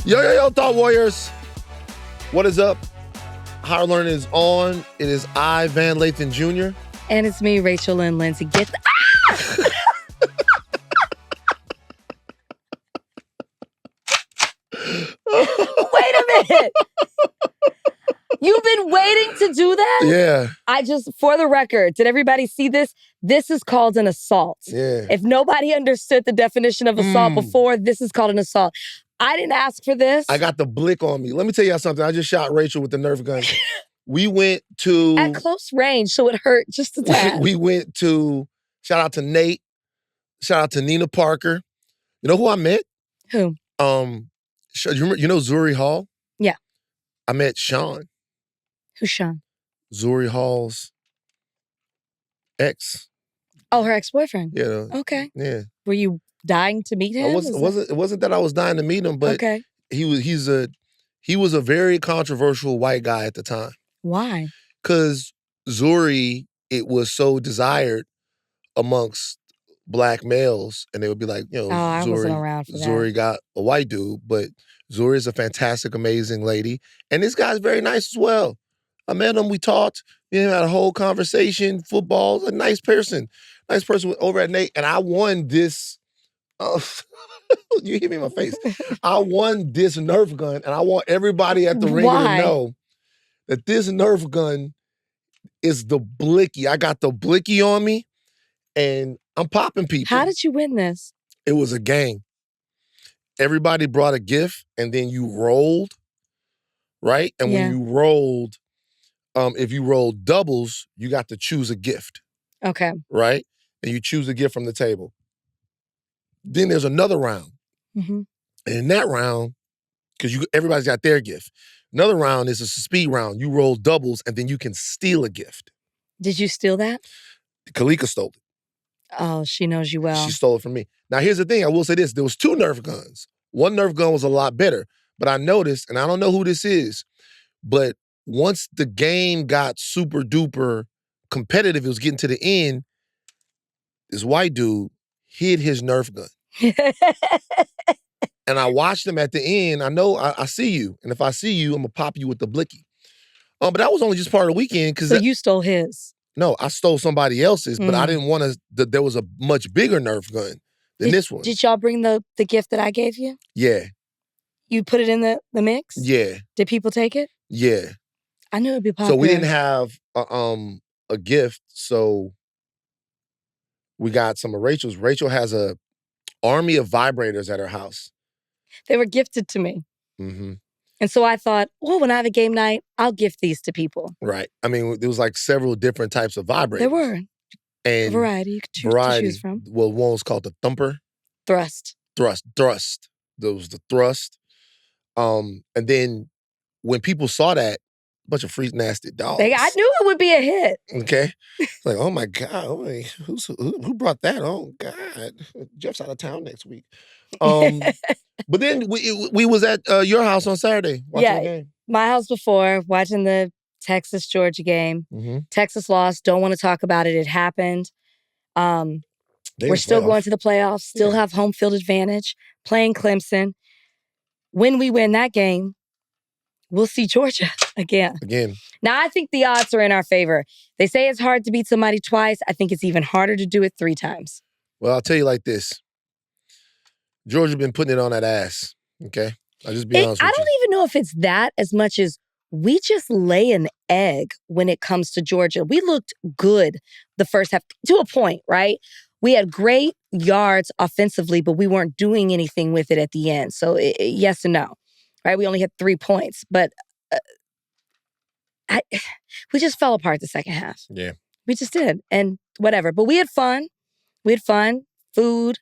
Yo, Thought Warriors. What is up? Higher Learning is on. It is I, Van Lathan Jr. And it's me, Rachel and Lindsay. Get the... Wait a minute. You've been waiting to do that? Yeah. For the record, did everybody see this? This is called an assault. Yeah. If nobody understood the definition of assault before, this is called an assault. I didn't ask for this. I got the blick on me. Let me tell y'all something. I just shot Rachel with the Nerf gun. We went to... At close range, so it hurt just a tad. We went to... Shout out to Nate. Shout out to Nina Parker. You know who I met? Who? You know Zuri Hall? Yeah. I met Sean. Who's Sean? Zuri Hall's ex. Oh, her ex-boyfriend. Yeah. Okay. Yeah. Were you dying to meet him? It wasn't that I was dying to meet him, but okay. he was a very controversial white guy at the time. Why? Because Zuri, it was so desired amongst black males, and they would be like, I wasn't around for that. Zuri got a white dude, but Zuri is a fantastic, amazing lady, and this guy's very nice as well. I met him, we talked, had a whole conversation, football, a nice person over at Nate, and I won this. You hit me in my face. I won this Nerf gun, and I want everybody at the ring to know that this Nerf gun is the blicky. I got the blicky on me, and I'm popping people. How did you win this? It was a game. Everybody brought a gift, and then you rolled, right? And when you rolled, if you rolled doubles, you got to choose a gift. Okay. Right? And you choose a gift from the table. Then there's another round. Mm-hmm. And in that round, because everybody's got their gift, another round is a speed round. You roll doubles, and then you can steal a gift. Did you steal that? Kalika stole it. Oh, she knows you well. She stole it from me. Now, here's the thing. I will say this. There was 2 Nerf guns. One Nerf gun was a lot better. But I noticed, and I don't know who this is, but once the game got super duper competitive, it was getting to the end, this white dude hid his Nerf gun. And I watched him at the end. I know I see you. And if I see you, I'm going to pop you with the blicky. But that was only just part of the weekend. So you stole his? No, I stole somebody else's, but I didn't want to, there was a much bigger Nerf gun than this one. Did y'all bring the gift that I gave you? Yeah. You put it in the mix? Yeah. Did people take it? Yeah. I knew it'd be popular. So we didn't have a gift, so we got some of Rachel's. Rachel has a army of vibrators at her house. They were gifted to me. Mm-hmm. And so I thought, when I have a game night, I'll gift these to people. Right. I mean, there was like several different types of vibrators. There were. And a variety you could choose from. Well, one was called the Thumper. Thrust. There was the Thrust. And then when people saw that, a bunch of freak nasty dogs. I knew it would be a hit. Okay. Like, oh my God. Who brought that? Oh God. Jeff's out of town next week. But then we was at your house on Saturday watching the game. My house before, watching the Texas-Georgia game. Mm-hmm. Texas lost. Don't want to talk about it. It happened. We're still going to the playoffs. Still have home field advantage. Playing Clemson. When we win that game, we'll see Georgia again. Now, I think the odds are in our favor. They say it's hard to beat somebody twice. I think it's even harder to do it 3 times. Well, I'll tell you like this. Georgia been putting it on that ass, okay? I'll just be honest with you. I don't even know if it's that as much as we just lay an egg when it comes to Georgia. We looked good the first half, to a point, right? We had great yards offensively, but we weren't doing anything with it at the end. So yes and no, right? We only had 3 points, but we just fell apart the second half. Yeah. We just did, and whatever. But we had fun. Food,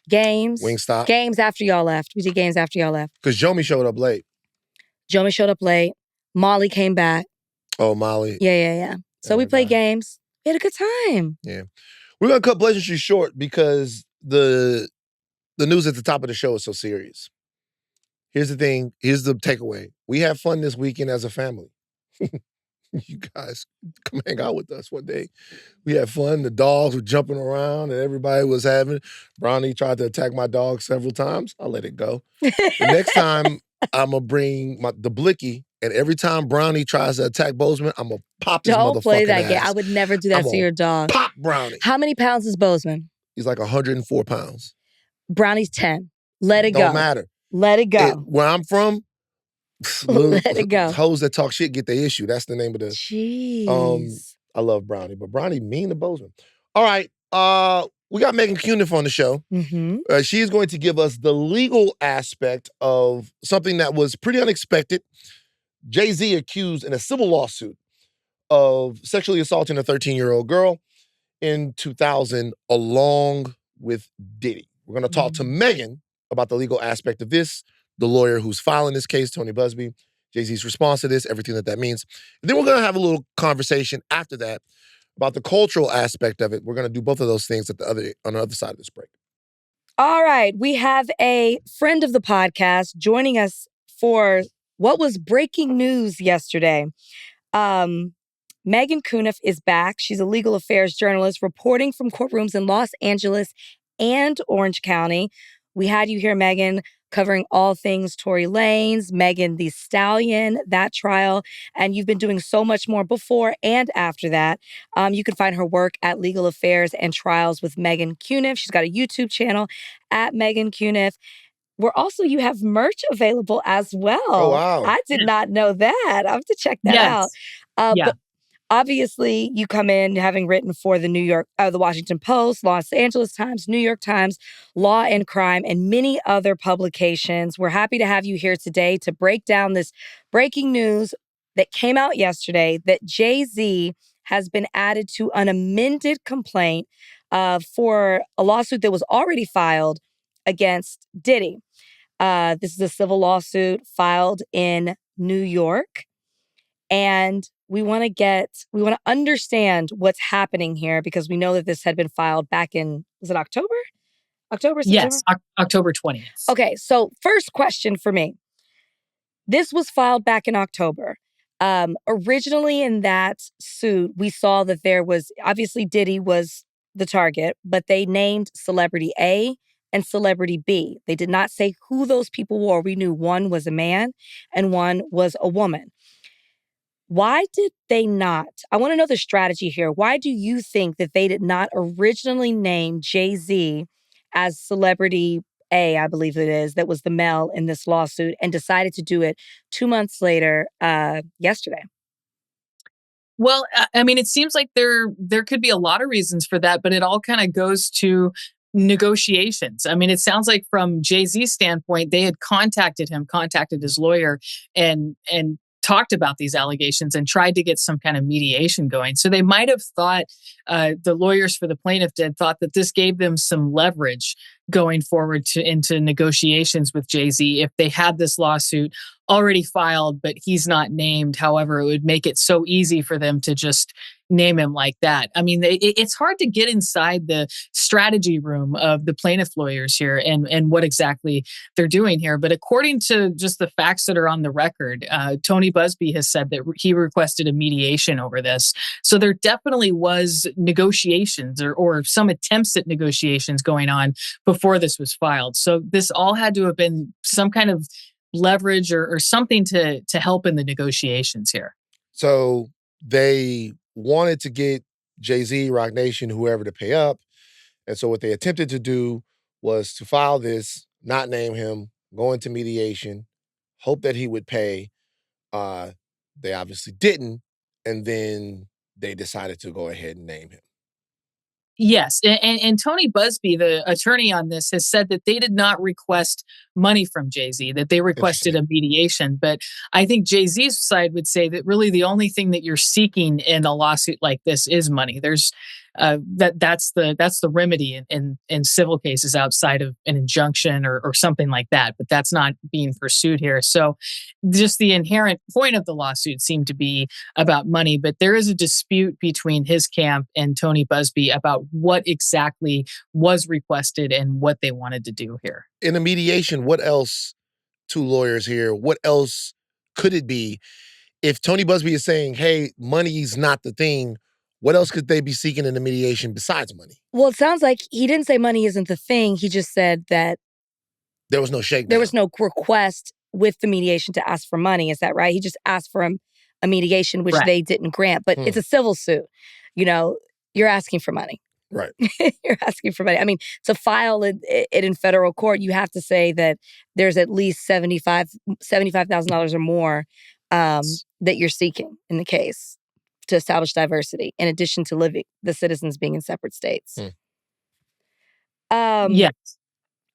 games. Wingstop. Games after y'all left. We did games after y'all left. Because Jomi showed up late. Molly came back. Oh, Molly. Yeah. So we played games. We had a good time. Yeah. We're going to cut pleasantry short because the news at the top of the show is so serious. Here's the thing. Here's the takeaway. We had fun this weekend as a family. You guys come hang out with us one day. We had fun. The dogs were jumping around and everybody was having. Brownie tried to attack my dog several times. I let it go. The next time I'm going to bring the blicky, and every time Brownie tries to attack Bozeman, I'm going to pop his motherfucking Don't play that ass. game. I would never do that to your dog. Pop Brownie. How many pounds is Bozeman? He's like 104 pounds. Brownie's 10. Let it go. Don't matter. Let it go. Where I'm from, let it go. Hoes that talk shit get their issue. That's the name of the... Jeez. I love Brownie, but Brownie mean to Bozeman. All right. We got Meghann Cuniff on the show. Mm-hmm. She is going to give us the legal aspect of something that was pretty unexpected. Jay-Z accused in a civil lawsuit of sexually assaulting a 13-year-old girl in 2000 along with Diddy. We're going to talk to Meghann about the legal aspect of this, the lawyer who's filing this case, Tony Busby, Jay-Z's response to this, everything that means. And then we're going to have a little conversation after that about the cultural aspect of it. We're going to do both of those things on the other side of this break. All right. We have a friend of the podcast joining us for what was breaking news yesterday. Meghann Cuniff is back. She's a legal affairs journalist reporting from courtrooms in Los Angeles and Orange County. We had you here, Meghann, covering all things Tory Lanez, Megan Thee Stallion, that trial. And you've been doing so much more before and after that. You can find her work at Legal Affairs and Trials with Meghann Cuniff. She's got a YouTube channel at Meghann Cuniff. You have merch available as well. Oh, wow. I did not know that. I have to check that out. But obviously, you come in having written for the Washington Post, Los Angeles Times, New York Times, Law and Crime, and many other publications. We're happy to have you here today to break down this breaking news that came out yesterday that Jay-Z has been added to an amended complaint for a lawsuit that was already filed against Diddy. This is a civil lawsuit filed in New York. And we want to understand what's happening here because we know that this had been filed back in, was it October? September? Yes, October 20th. Okay, so first question for me. This was filed back in October. Originally in that suit, we saw that there was, obviously Diddy was the target, but they named Celebrity A and Celebrity B. They did not say who those people were. We knew one was a man and one was a woman. Why did they not? I want to know the strategy here. Why do you think that they did not originally name Jay-Z as Celebrity A, I believe it is, that was the male in this lawsuit, and decided to do it 2 months later, yesterday? Well, I mean, it seems like there could be a lot of reasons for that, but it all kind of goes to negotiations. I mean, it sounds like from Jay-Z's standpoint, they had contacted his lawyer, and talked about these allegations and tried to get some kind of mediation going. So they might have thought, the lawyers for the plaintiff thought that this gave them some leverage going forward into negotiations with Jay-Z if they had this lawsuit already filed, but he's not named. However, it would make it so easy for them to just name him like that. I mean, it's hard to get inside the strategy room of the plaintiff lawyers here and what exactly they're doing here. But according to just the facts that are on the record, Tony Busby has said that he requested a mediation over this. So there definitely was negotiations or some attempts at negotiations going on before this was filed. So this all had to have been some kind of leverage or something to help in the negotiations here. So they wanted to get Jay-Z, Roc Nation, whoever to pay up. And so what they attempted to do was to file this, not name him, go into mediation, hope that he would pay. They obviously didn't. And then they decided to go ahead and name him. Yes. And Tony Busby, the attorney on this, has said that they did not request money from Jay-Z, that they requested a mediation. But I think Jay-Z's side would say that really the only thing that you're seeking in a lawsuit like this is money. There's that's the remedy in civil cases outside of an injunction or something like that. But that's not being pursued here. So just the inherent point of the lawsuit seemed to be about money. But there is a dispute between his camp and Tony Busby about what exactly was requested and what they wanted to do here. In a mediation, what else, two lawyers here, what else could it be? If Tony Busby is saying, hey, money's not the thing, what else could they be seeking in the mediation besides money? Well, it sounds like he didn't say money isn't the thing. He just said that there was no shakedown. There was no request with the mediation to ask for money. Is that right? He just asked for a mediation, which Right. they didn't grant. But it's a civil suit. You know, you're asking for money. Right. You're asking for money. I mean, to file it in federal court, you have to say that there's at least $75,000 or more that you're seeking in the case to establish diversity, in addition to the citizens being in separate states. Yes.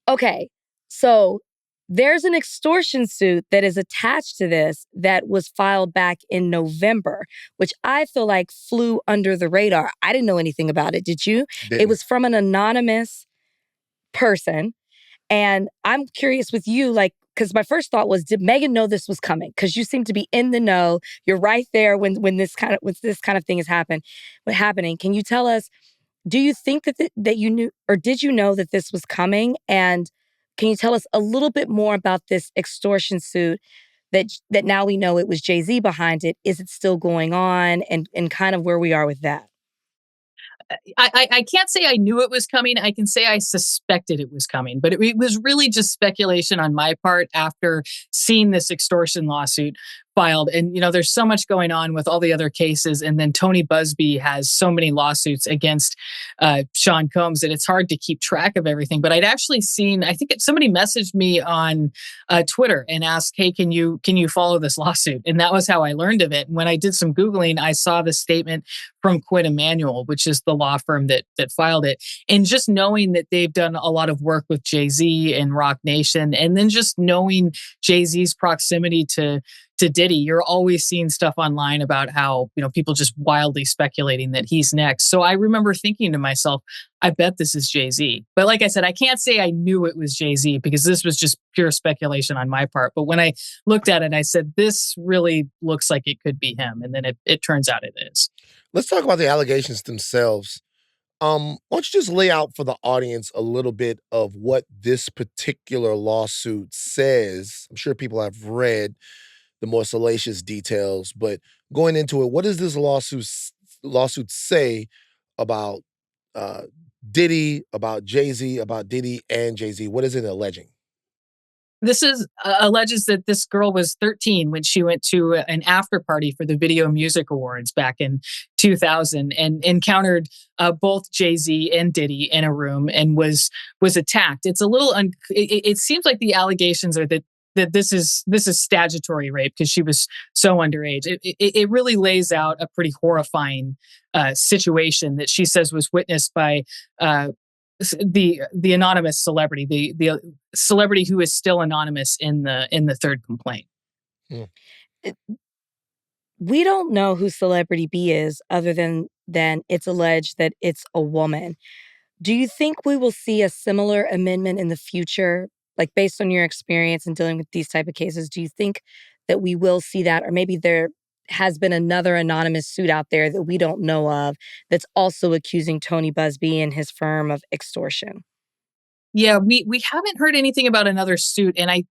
Okay, so there's an extortion suit that is attached to this that was filed back in November, which I feel like flew under the radar. I didn't know anything about it. Did you? It was from an anonymous person. And I'm curious with you, like, because my first thought was, did Meghann know this was coming? Because you seem to be in the know. You're right there when this kind of thing is happening. Can you tell us? Do you think that you knew, or did you know that this was coming? And can you tell us a little bit more about this extortion suit that now we know it was Jay-Z behind it? Is it still going on, and kind of where we are with that? I can't say I knew it was coming. I can say I suspected it was coming, but it was really just speculation on my part after seeing this extortion lawsuit filed. And, you know, there's so much going on with all the other cases. And then Tony Busby has so many lawsuits against Sean Combs that it's hard to keep track of everything. But I'd actually seen, I think somebody messaged me on Twitter and asked, hey, can you follow this lawsuit? And that was how I learned of it. And when I did some Googling, I saw the statement from Quinn Emanuel, which is the law firm that filed it. And just knowing that they've done a lot of work with Jay-Z and Rock Nation, and then just knowing Jay-Z's proximity to Diddy, you're always seeing stuff online about how, you know, people just wildly speculating that he's next. So I remember thinking to myself, I bet this is Jay-Z. But like I said, I can't say I knew it was Jay-Z because this was just pure speculation on my part. But when I looked at it, I said, this really looks like it could be him. And then it turns out it is. Let's talk about the allegations themselves. Why don't you just lay out for the audience a little bit of what this particular lawsuit says? I'm sure people have read the more salacious details, but going into it, what does this lawsuit say about Diddy, about Jay-Z, about Diddy and Jay-Z? What is it alleging? This is alleges that this girl was 13 when she went to an after party for the Video Music Awards back in 2000 and encountered both Jay-Z and Diddy in a room and was attacked. It's a little it seems like the allegations are that this is statutory rape because she was so underage. It really lays out a pretty horrifying situation that she says was witnessed by the anonymous celebrity, the celebrity who is still anonymous in the third complaint. We don't know who Celebrity B is, other than it's alleged that it's a woman. Do you think we will see a similar amendment in the future? Like, based on your experience in dealing with these type of cases, do you think that we will see that? Or maybe there has been another anonymous suit out there that we don't know of that's also accusing Tony Busby and his firm of extortion? Yeah, we haven't heard anything about another suit, and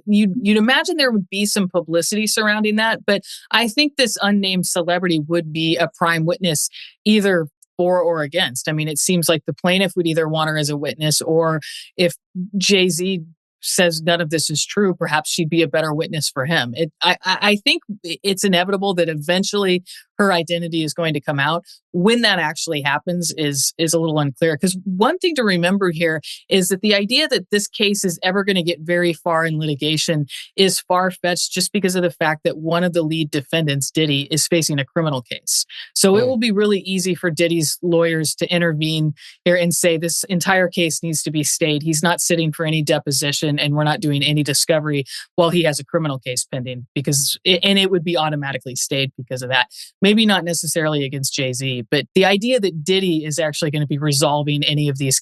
you'd imagine there would be some publicity surrounding that, but I think this unnamed celebrity would be a prime witness either for or against. I mean, it seems like the plaintiff would either want her as a witness, or if Jay-Z says none of this is true, perhaps she'd be a better witness for him. I think it's inevitable that eventually her identity is going to come out. When that actually happens is a little unclear. Because one thing to remember here is that the idea that this case is ever going to get very far in litigation is far-fetched just because of the fact that one of the lead defendants, Diddy, is facing a criminal case. So it will be really easy for Diddy's lawyers to intervene here and say this entire case needs to be stayed. He's not sitting for any deposition and we're not doing any discovery while he has a criminal case pending, and it would be automatically stayed because of that. Maybe not necessarily against Jay-Z, but the idea that Diddy is actually going to be resolving any of these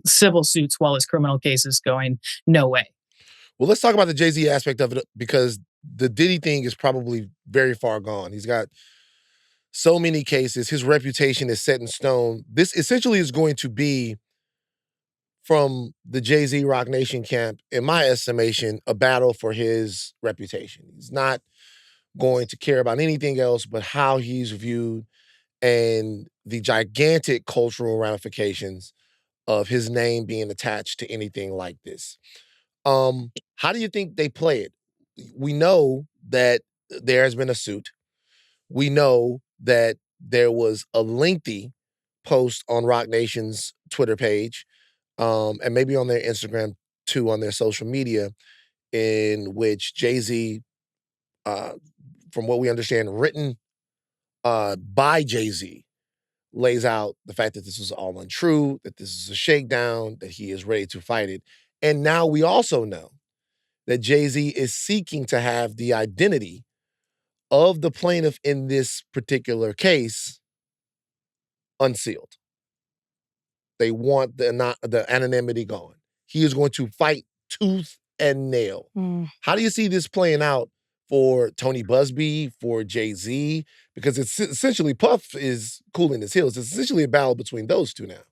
civil suits while his criminal case is going, no way. Well, let's talk about the Jay-Z aspect of it, because the Diddy thing is probably very far gone. He's got so many cases. His reputation is set in stone. This essentially is going to be, from the Jay-Z Rock Nation camp, in my estimation, a battle for his reputation. He's not going to care about anything else but how he's viewed and the gigantic cultural ramifications of his name being attached to anything like this. How do you think they play it? We know that there has been a suit. We know that there was a lengthy post on Roc Nation's Twitter page, and maybe on their Instagram too, on their social media, in which Jay-Z, uh, from what we understand, written by Jay-Z, lays out the fact that this was all untrue, that this is a shakedown, that he is ready to fight it. And now we also know that Jay-Z is seeking to have the identity of the plaintiff in this particular case unsealed. They want the anonymity gone. He is going to fight tooth and nail. How do you see this playing out for Tony Busby, for Jay-Z? Because it's essentially Puff is cooling his heels. It's essentially a battle between those two now.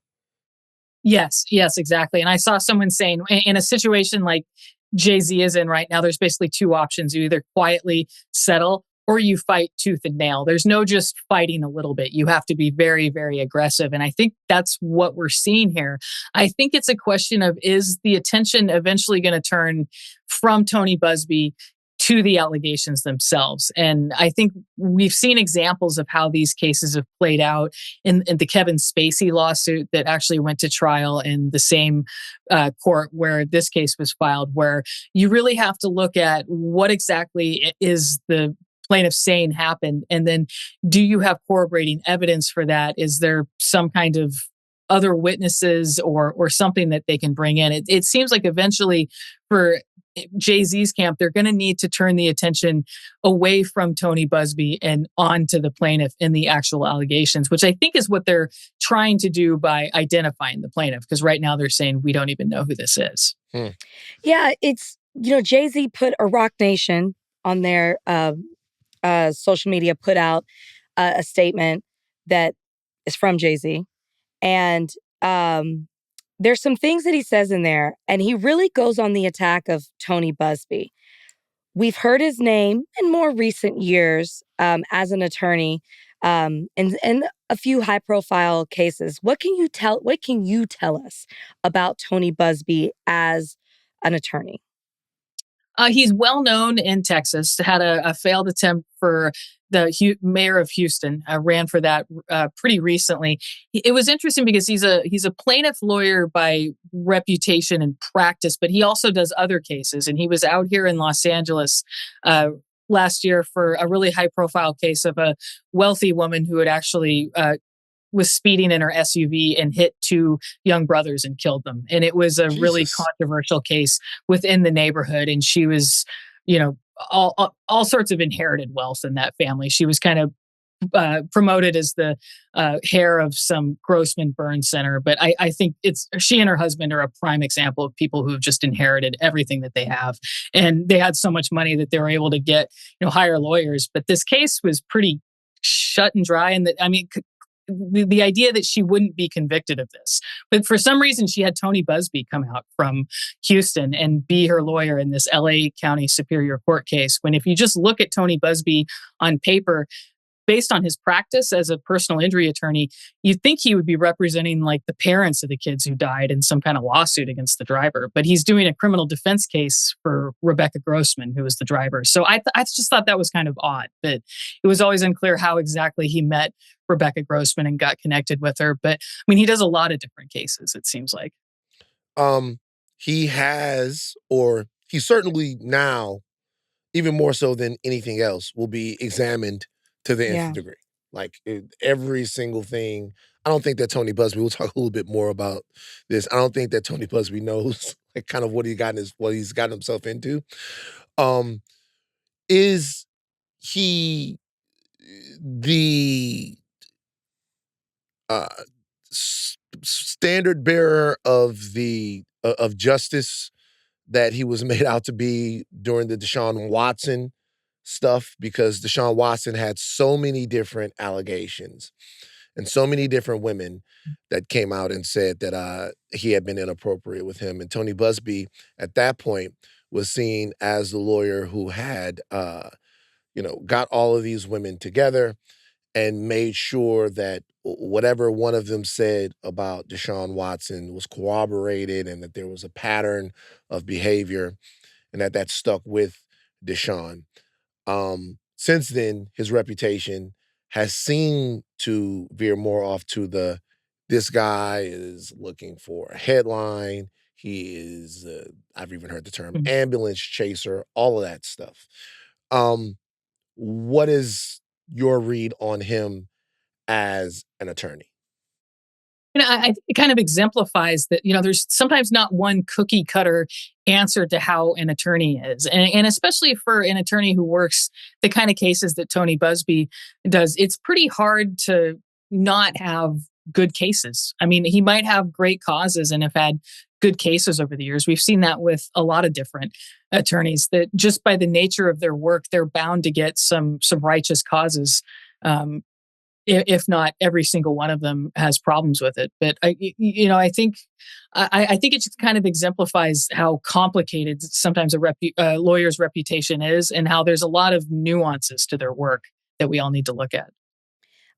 Yes, exactly. And I saw someone saying in a situation like Jay-Z is in right now, there's basically two options. You either quietly settle or you fight tooth and nail. There's no just fighting a little bit. You have to be very, very aggressive. And I think that's what we're seeing here. I think it's a question of, is the attention eventually going to turn from Tony Busby to the allegations themselves? And I think we've seen examples of how these cases have played out in the Kevin Spacey lawsuit that actually went to trial in the same court where this case was filed, where you really have to look at what exactly is the plaintiff saying happened, and then do you have corroborating evidence for that? Is there some kind of other witnesses or something that they can bring in? It seems like eventually for Jay-Z's camp, they're going to need to turn the attention away from Tony Busby and onto the plaintiff in the actual allegations, which I think is what they're trying to do by identifying the plaintiff. Because right now they're saying we don't even know who this is. Yeah, it's, Jay-Z put a Roc Nation on their social media, put out a statement that is from Jay-Z. And there's some things that he says in there, and he really goes on the attack of Tony Busby. We've heard his name in more recent years as an attorney in a few high-profile cases. What can you tell us about Tony Busby as an attorney? He's well known in Texas. Had a failed attempt for the mayor of Houston. Ran for that pretty recently. It was interesting because he's a plaintiff lawyer by reputation and practice, but he also does other cases. And he was out here in Los Angeles last year for a really high profile case of a wealthy woman who had actually was speeding in her SUV and hit two young brothers and killed them. And it was a really controversial case within the neighborhood. And she was, all sorts of inherited wealth in that family. She was kind of promoted as the heir of some Grossman Burn Center. But I think she and her husband are a prime example of people who have just inherited everything that they have. And they had so much money that they were able to get, hire lawyers. But this case was pretty shut and dry. And the idea that she wouldn't be convicted of this. But for some reason, she had Tony Busby come out from Houston and be her lawyer in this LA County Superior Court case. When if you just look at Tony Busby on paper, based on his practice as a personal injury attorney, you'd think he would be representing like the parents of the kids who died in some kind of lawsuit against the driver. But he's doing a criminal defense case for Rebecca Grossman, who was the driver. So I just thought that was kind of odd, that it was always unclear how exactly he met Rebecca Grossman and got connected with her. But I mean, he does a lot of different cases, it seems like. He has, or he certainly now, even more so than anything else, will be examined to the nth degree. Like every single thing. I don't think that Tony Busby, we'll talk a little bit more about this. I don't think that Tony Busby knows like kind of what he's gotten himself into. Is he the standard bearer of of justice that he was made out to be during the Deshaun Watson stuff? Because Deshaun Watson had so many different allegations and so many different women that came out and said that he had been inappropriate with him. And Tony Busby at that point was seen as the lawyer who had, got all of these women together and made sure that whatever one of them said about Deshaun Watson was corroborated and that there was a pattern of behavior. and that stuck with Deshaun. Since then, his reputation has seemed to veer more off to this guy is looking for a headline. He is, I've even heard the term ambulance chaser, all of that stuff. What is your read on him as an attorney? It kind of exemplifies that, there's sometimes not one cookie cutter answer to how an attorney is. And especially for an attorney who works the kind of cases that Tony Busby does, it's pretty hard to not have good cases. I mean, he might have great causes and have had good cases over the years. We've seen that with a lot of different attorneys, that just by the nature of their work, they're bound to get some righteous causes. If not every single one of them has problems with it. But I think it just kind of exemplifies how complicated sometimes a lawyer's reputation is, and how there's a lot of nuances to their work that we all need to look at.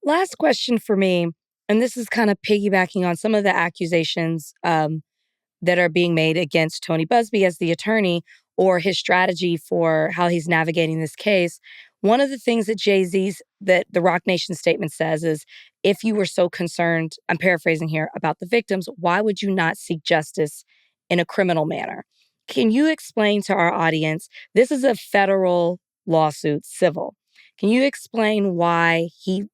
Last question for me, and this is kind of piggybacking on some of the accusations that are being made against Tony Busby as the attorney, or his strategy for how he's navigating this case. One of the things that the Roc Nation statement says is, if you were so concerned, I'm paraphrasing here, about the victims, why would you not seek justice in a criminal manner? Can you explain to our audience, this is a federal lawsuit, civil. Can you explain why he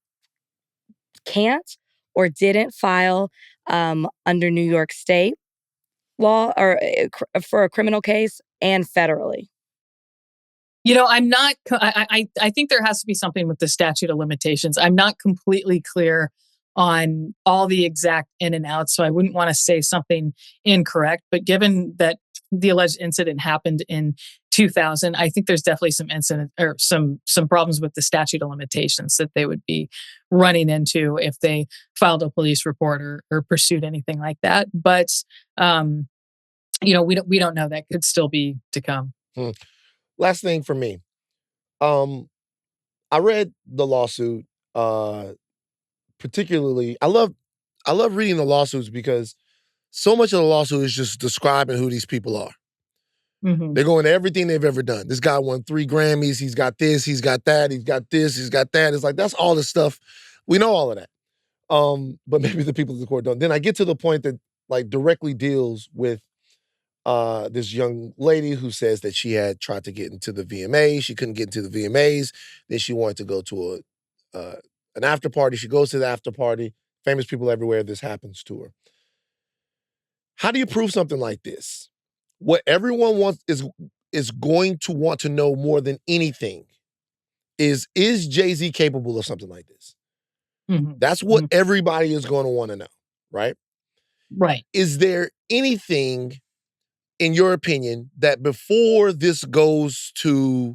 can't or didn't file under New York State law or for a criminal case and federally? I'm not, I think there has to be something with the statute of limitations. I'm not completely clear on all the exact in and outs, so I wouldn't want to say something incorrect. But given that the alleged incident happened in 2000, I think there's definitely some problems with the statute of limitations that they would be running into if they filed a police report or pursued anything like that. But we don't know. That could still be to come. Last thing for me. I read the lawsuit. Particularly, I love reading the lawsuits because so much of the lawsuit is just describing who these people are. Mm-hmm. They go into everything they've ever done. This guy won 3 Grammys. He's got this. He's got that. He's got this. He's got that. It's like, that's all the stuff. We know all of that. But maybe the people in the court don't. Then I get to the point that like directly deals with this young lady who says that she had tried to get into the VMAs. She couldn't get into the VMAs. Then she wanted to go to an after party. She goes to the after party. Famous people everywhere. This happens to her. How do you prove something like this? What everyone wants is going to want to know more than anything is Jay-Z capable of something like this? Mm-hmm. That's what everybody is going to want to know, right? Right. Is there anything, in your opinion, that before this goes to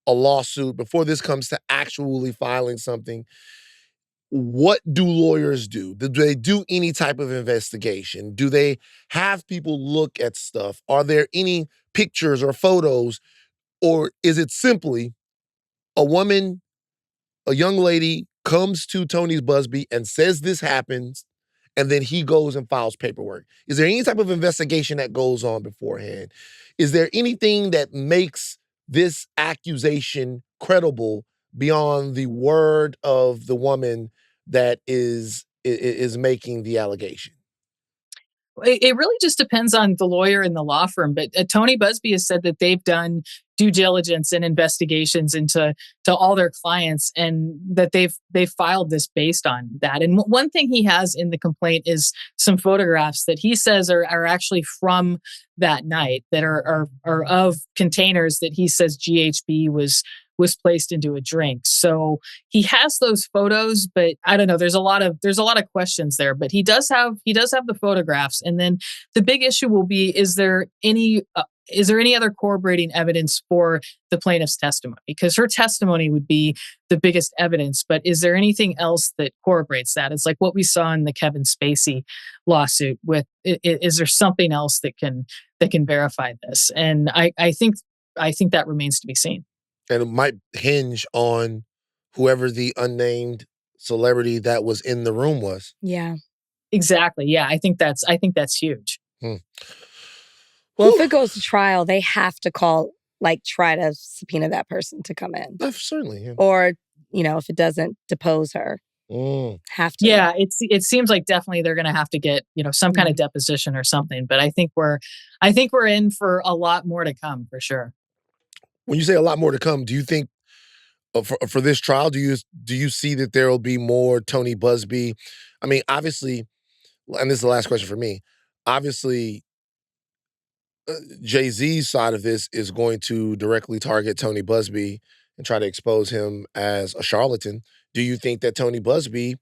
a lawsuit, before this comes to actually filing something, what do lawyers do? Do they do any type of investigation? Do they have people look at stuff? Are there any pictures or photos? Or is it simply a woman, a young lady, comes to Tony Busby and says this happens, and then he goes and files paperwork? Is there any type of investigation that goes on beforehand? Is there anything that makes this accusation credible beyond the word of the woman that is making the allegation? It really just depends on the lawyer and the law firm. But Tony Busby has said that they've done due diligence and investigations into all their clients, and that they've filed this based on that. And one thing he has in the complaint is some photographs that he says are actually from that night, that are of containers that he says GHB was placed into a drink. So he has those photos, but I don't know. There's a lot of questions there. But he does have the photographs. And then the big issue will be: is there any other corroborating evidence for the plaintiff's testimony? Because her testimony would be the biggest evidence. But is there anything else that corroborates that? It's like what we saw in the Kevin Spacey lawsuit. Is there something else that can verify this? And I think that remains to be seen. And it might hinge on whoever the unnamed celebrity that was in the room was. Yeah. Exactly. Yeah, I think that's huge. Well, if it goes to trial, they have to try to subpoena that person to come in. Certainly, yeah. Or, if it doesn't, depose her. Have to. Yeah, it seems like definitely they're going to have to get, some kind of deposition or something. But I think we're in for a lot more to come for sure. When you say a lot more to come, do you think for this trial, do you see that there will be more Tony Busby? I mean, obviously, and this is the last question for me. Obviously, Jay-Z's side of this is going to directly target Tony Busby and try to expose him as a charlatan. Do you think that Tony Busby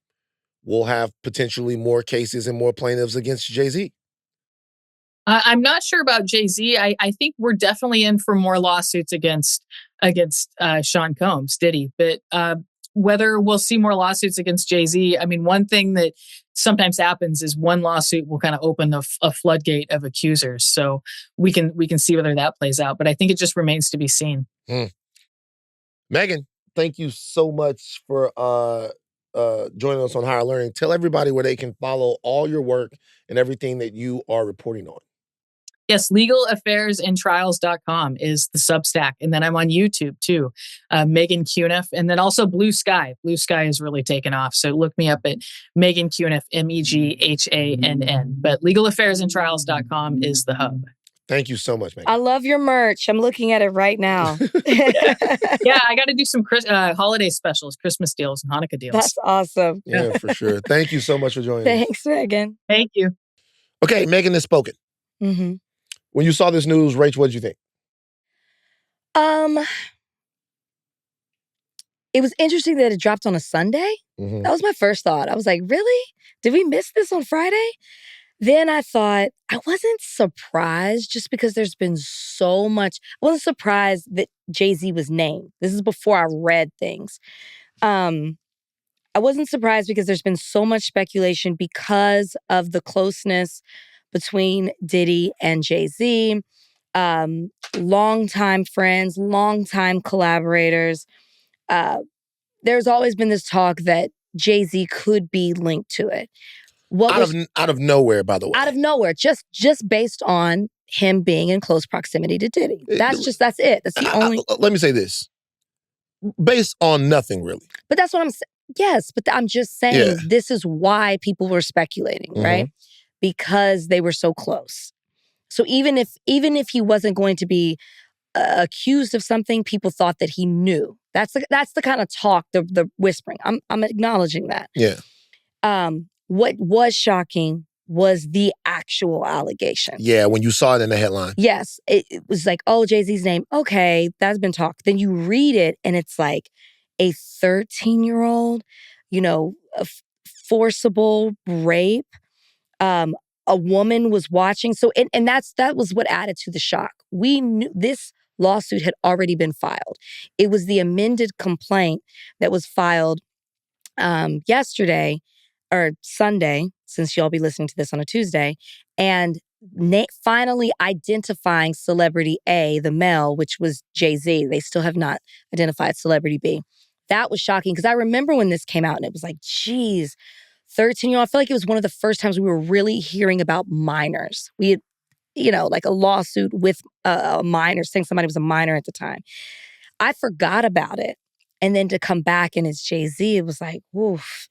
will have potentially more cases and more plaintiffs against Jay-Z? I'm not sure about Jay-Z. I think we're definitely in for more lawsuits against Sean Combs, Diddy. But whether we'll see more lawsuits against Jay-Z, I mean, one thing that sometimes happens is one lawsuit will kind of open a floodgate of accusers. So we can see whether that plays out. But I think it just remains to be seen. Meghann, thank you so much for joining us on Higher Learning. Tell everybody where they can follow all your work and everything that you are reporting on. Yes, legalaffairsandtrials.com is the Substack. And then I'm on YouTube too, Meghann Cuniff. And then also Blue Sky. Blue Sky has really taken off. So look me up at Meghann Cuniff, Meghann. But legalaffairsandtrials.com is the hub. Thank you so much, Meghann. I love your merch. I'm looking at it right now. Yeah, I got to do some holiday specials, Christmas deals and Hanukkah deals. That's awesome. Yeah, for sure. Thank you so much for joining us. Thanks, Meghann. Thank you. Okay, Meghann has spoken. Mm-hmm. When you saw this news, Rach, what did you think? It was interesting that it dropped on a Sunday. Mm-hmm. That was my first thought. I was like, really? Did we miss this on Friday? Then I thought, I wasn't surprised just because there's been so much. I wasn't surprised that Jay-Z was named. This is before I read things. I wasn't surprised because there's been so much speculation because of the closeness between Diddy and Jay-Z. Longtime friends, longtime collaborators. There's always been this talk that Jay-Z could be linked to it. Out of nowhere, by the way. Out of nowhere, just based on him being in close proximity to Diddy. That's it. That's the only. Let me say this. Based on nothing, really. But that's what I'm saying. Yes, but I'm just saying This is why people were speculating, right? Because they were so close. So even if he wasn't going to be accused of something, people thought that he knew. That's the kind of talk, the whispering. I'm acknowledging that. Yeah. What was shocking was the actual allegation. Yeah, when you saw it in the headline. Yes. It was like, oh, Jay-Z's name. Okay, that's been talked. Then you read it and it's like a 13-year-old, a forcible rape. A woman was watching. So, and that was what added to the shock. We knew this lawsuit had already been filed. It was the amended complaint that was filed yesterday or Sunday, since y'all be listening to this on a Tuesday, and finally identifying celebrity A, the male, which was Jay-Z. They still have not identified celebrity B. That was shocking because I remember when this came out and it was like, geez, 13-year-old. I feel like it was one of the first times we were really hearing about minors. We had, like a lawsuit with a minor, saying somebody was a minor at the time. I forgot about it. And then to come back and it's Jay-Z, it was like, woof.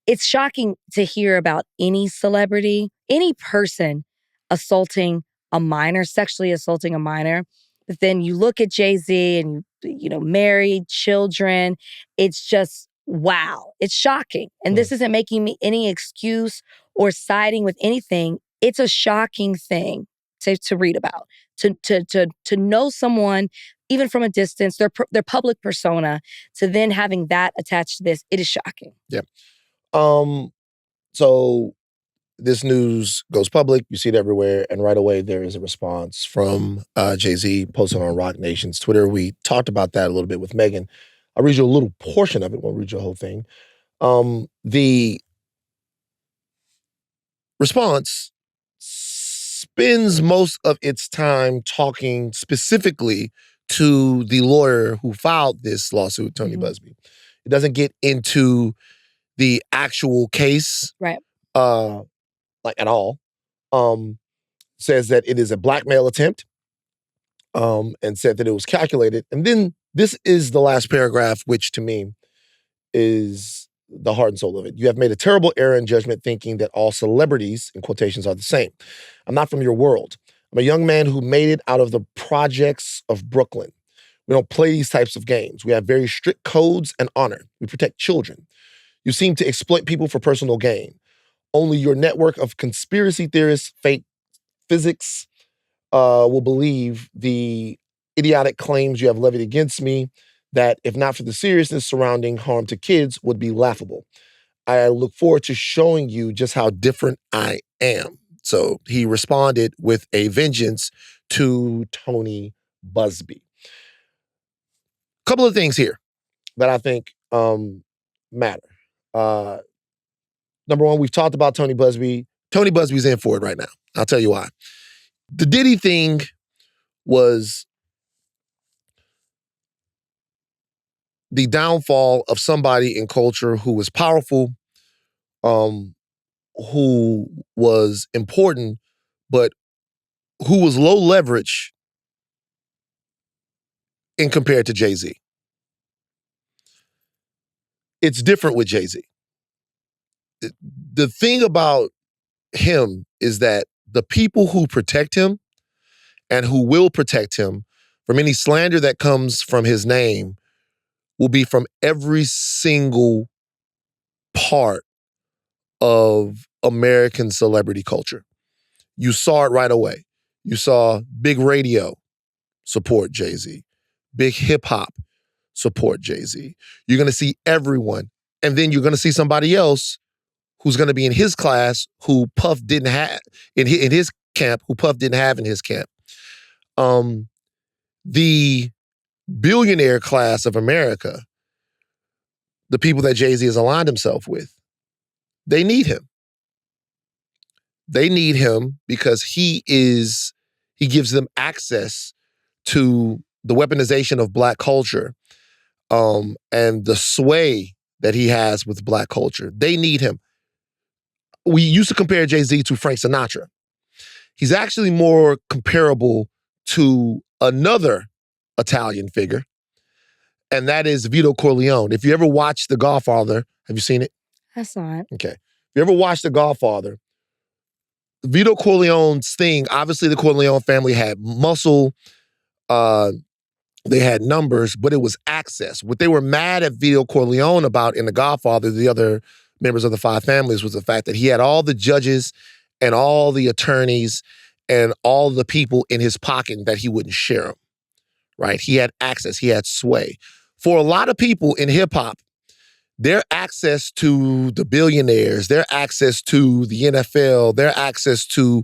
It's shocking to hear about any celebrity, any person assaulting a minor, sexually assaulting a minor. But then you look at Jay-Z and, married, children. It's just, wow. It's shocking. And this isn't making me any excuse or siding with anything. It's a shocking thing to read about, to know someone, even from a distance, their public persona, to then having that attached to this. It is shocking. Yeah. So this news goes public, you see it everywhere, and right away there is a response from Jay-Z posted on Roc Nation's Twitter. We talked about that a little bit with Meghann. I'll read you a little portion of it, won't read you the whole thing. The response spends most of its time talking specifically to the lawyer who filed this lawsuit, Tony Busby. It doesn't get into the actual case. Right. like at all. Says that it is a blackmail attempt, and said that it was calculated. And then this is the last paragraph, which to me is the heart and soul of it. You have made a terrible error in judgment thinking that all celebrities, in quotations, are the same. I'm not from your world. I'm a young man who made it out of the projects of Brooklyn. We don't play these types of games. We have very strict codes and honor. We protect children. You seem to exploit people for personal gain. Only your network of conspiracy theorists, fake physics, will believe the idiotic claims you have levied against me that, if not for the seriousness surrounding harm to kids, would be laughable. I look forward to showing you just how different I am. So he responded with a vengeance to Tony Busby. Couple of things here that I think matter. Number one, we've talked about Tony Busby. Tony Busby's in for it right now. I'll tell you why. The Diddy thing was the downfall of somebody in culture who was powerful, who was important, but who was low leverage in compared to Jay-Z. It's different with Jay-Z. The thing about him is that the people who protect him and who will protect him from any slander that comes from his name will be from every single part of American celebrity culture. You saw it right away. You saw big radio support Jay-Z, big hip hop support Jay-Z. You're going to see everyone. And then you're going to see somebody else who's going to be in his class who Puff didn't have in his camp, who Puff didn't have in his camp. The billionaire class of America, the people that Jay-Z has aligned himself with, they need him. They need him because he gives them access to the weaponization of Black culture, and the sway that he has with Black culture. They need him. We used to compare Jay-Z to Frank Sinatra. He's actually more comparable to another Italian figure, and that is Vito Corleone. If you ever watched The Godfather, have you seen it? I saw it. Okay. If you ever watched The Godfather, Vito Corleone's thing, obviously the Corleone family had muscle, they had numbers, but it was access. What they were mad at Vito Corleone about in The Godfather, the other members of the five families, was the fact that he had all the judges and all the attorneys and all the people in his pocket that he wouldn't share them, right? He had access, he had sway. For a lot of people in hip hop, their access to the billionaires, their access to the NFL, their access to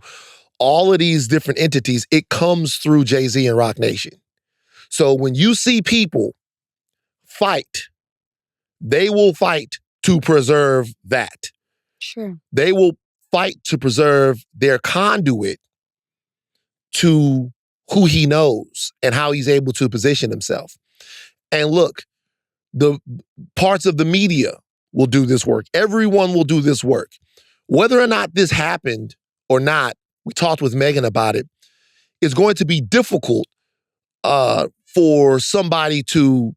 all of these different entities, it comes through Jay-Z and Roc Nation. So when you see people fight, they will fight to preserve that. Sure. They will fight to preserve their conduit to who he knows and how he's able to position himself. And look, the parts of the media will do this work. Everyone will do this work. Whether or not this happened or not, we talked with Meghann about it, it's going to be difficult for somebody to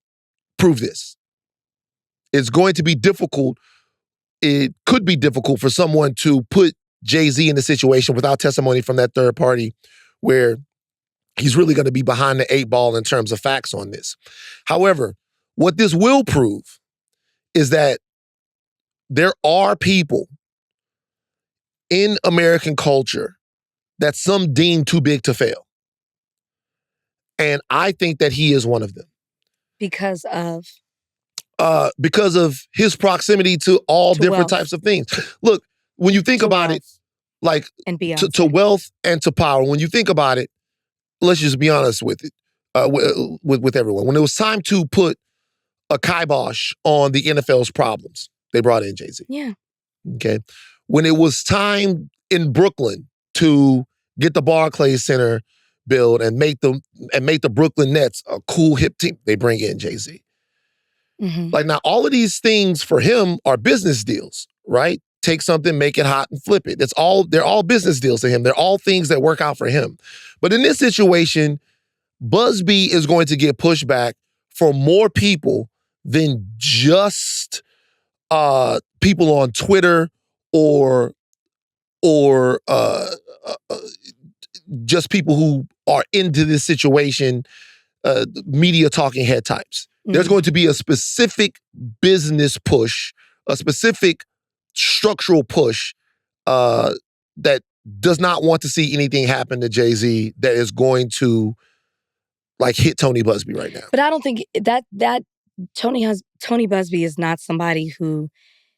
prove this. It's going to be difficult. It could be difficult for someone to put Jay-Z in a situation without testimony from that third party where he's really going to be behind the eight ball in terms of facts on this. However, what this will prove is that there are people in American culture that some deem too big to fail. And I think that he is one of them. Because of? Because of his proximity to all different types of things. Look, when you think about it, like to wealth and to power, when you think about it, let's just be honest with it, with everyone. When it was time to put a kibosh on the NFL's problems, they brought in Jay-Z. Yeah. Okay. When it was time in Brooklyn to get the Barclays Center built and make the Brooklyn Nets a cool hip team, they bring in Jay-Z. Mm-hmm. Like now, all of these things for him are business deals, right? take something, make it hot, and flip it. They're all business deals to him. They're all things that work out for him. But in this situation, Busby is going to get pushback from more people than just people on Twitter or just people who are into this situation, media talking head types. Mm-hmm. There's going to be a specific business push, a specific structural push that does not want to see anything happen to Jay-Z that is going to like hit Tony Busby right now. But I don't think that Tony Busby is not somebody who,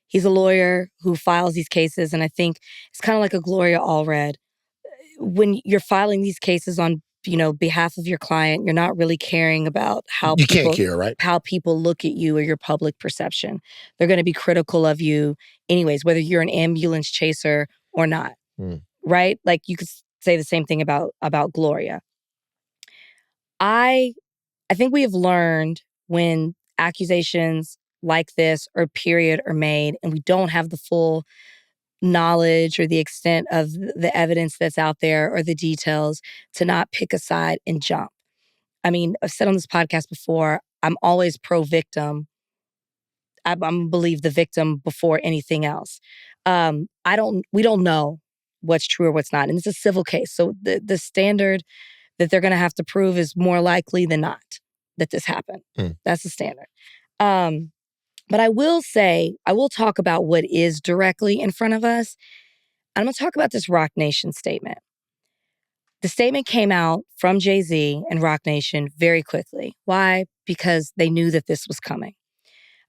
he's a lawyer who files these cases, and I think it's kind of like a Gloria Allred. When you're filing these cases on, behalf of your client, you're not really caring about how you can't care, right? How people look at you or your public perception. They're going to be critical of you anyways, whether you're an ambulance chaser or not, right? Like you could say the same thing about Gloria. I think we have learned when accusations like this or period are made and we don't have the full knowledge or the extent of the evidence that's out there or the details to not pick a side and jump. I mean, I've said on this podcast before, I'm always pro-victim. I believe the victim before anything else. We don't know what's true or what's not. And it's a civil case. So the standard that they're going to have to prove is more likely than not that this happened. That's the standard. But I will talk about what is directly in front of us. I'm going to talk about this Roc Nation statement. The statement came out from Jay-Z and Roc Nation very quickly. Why? Because they knew that this was coming.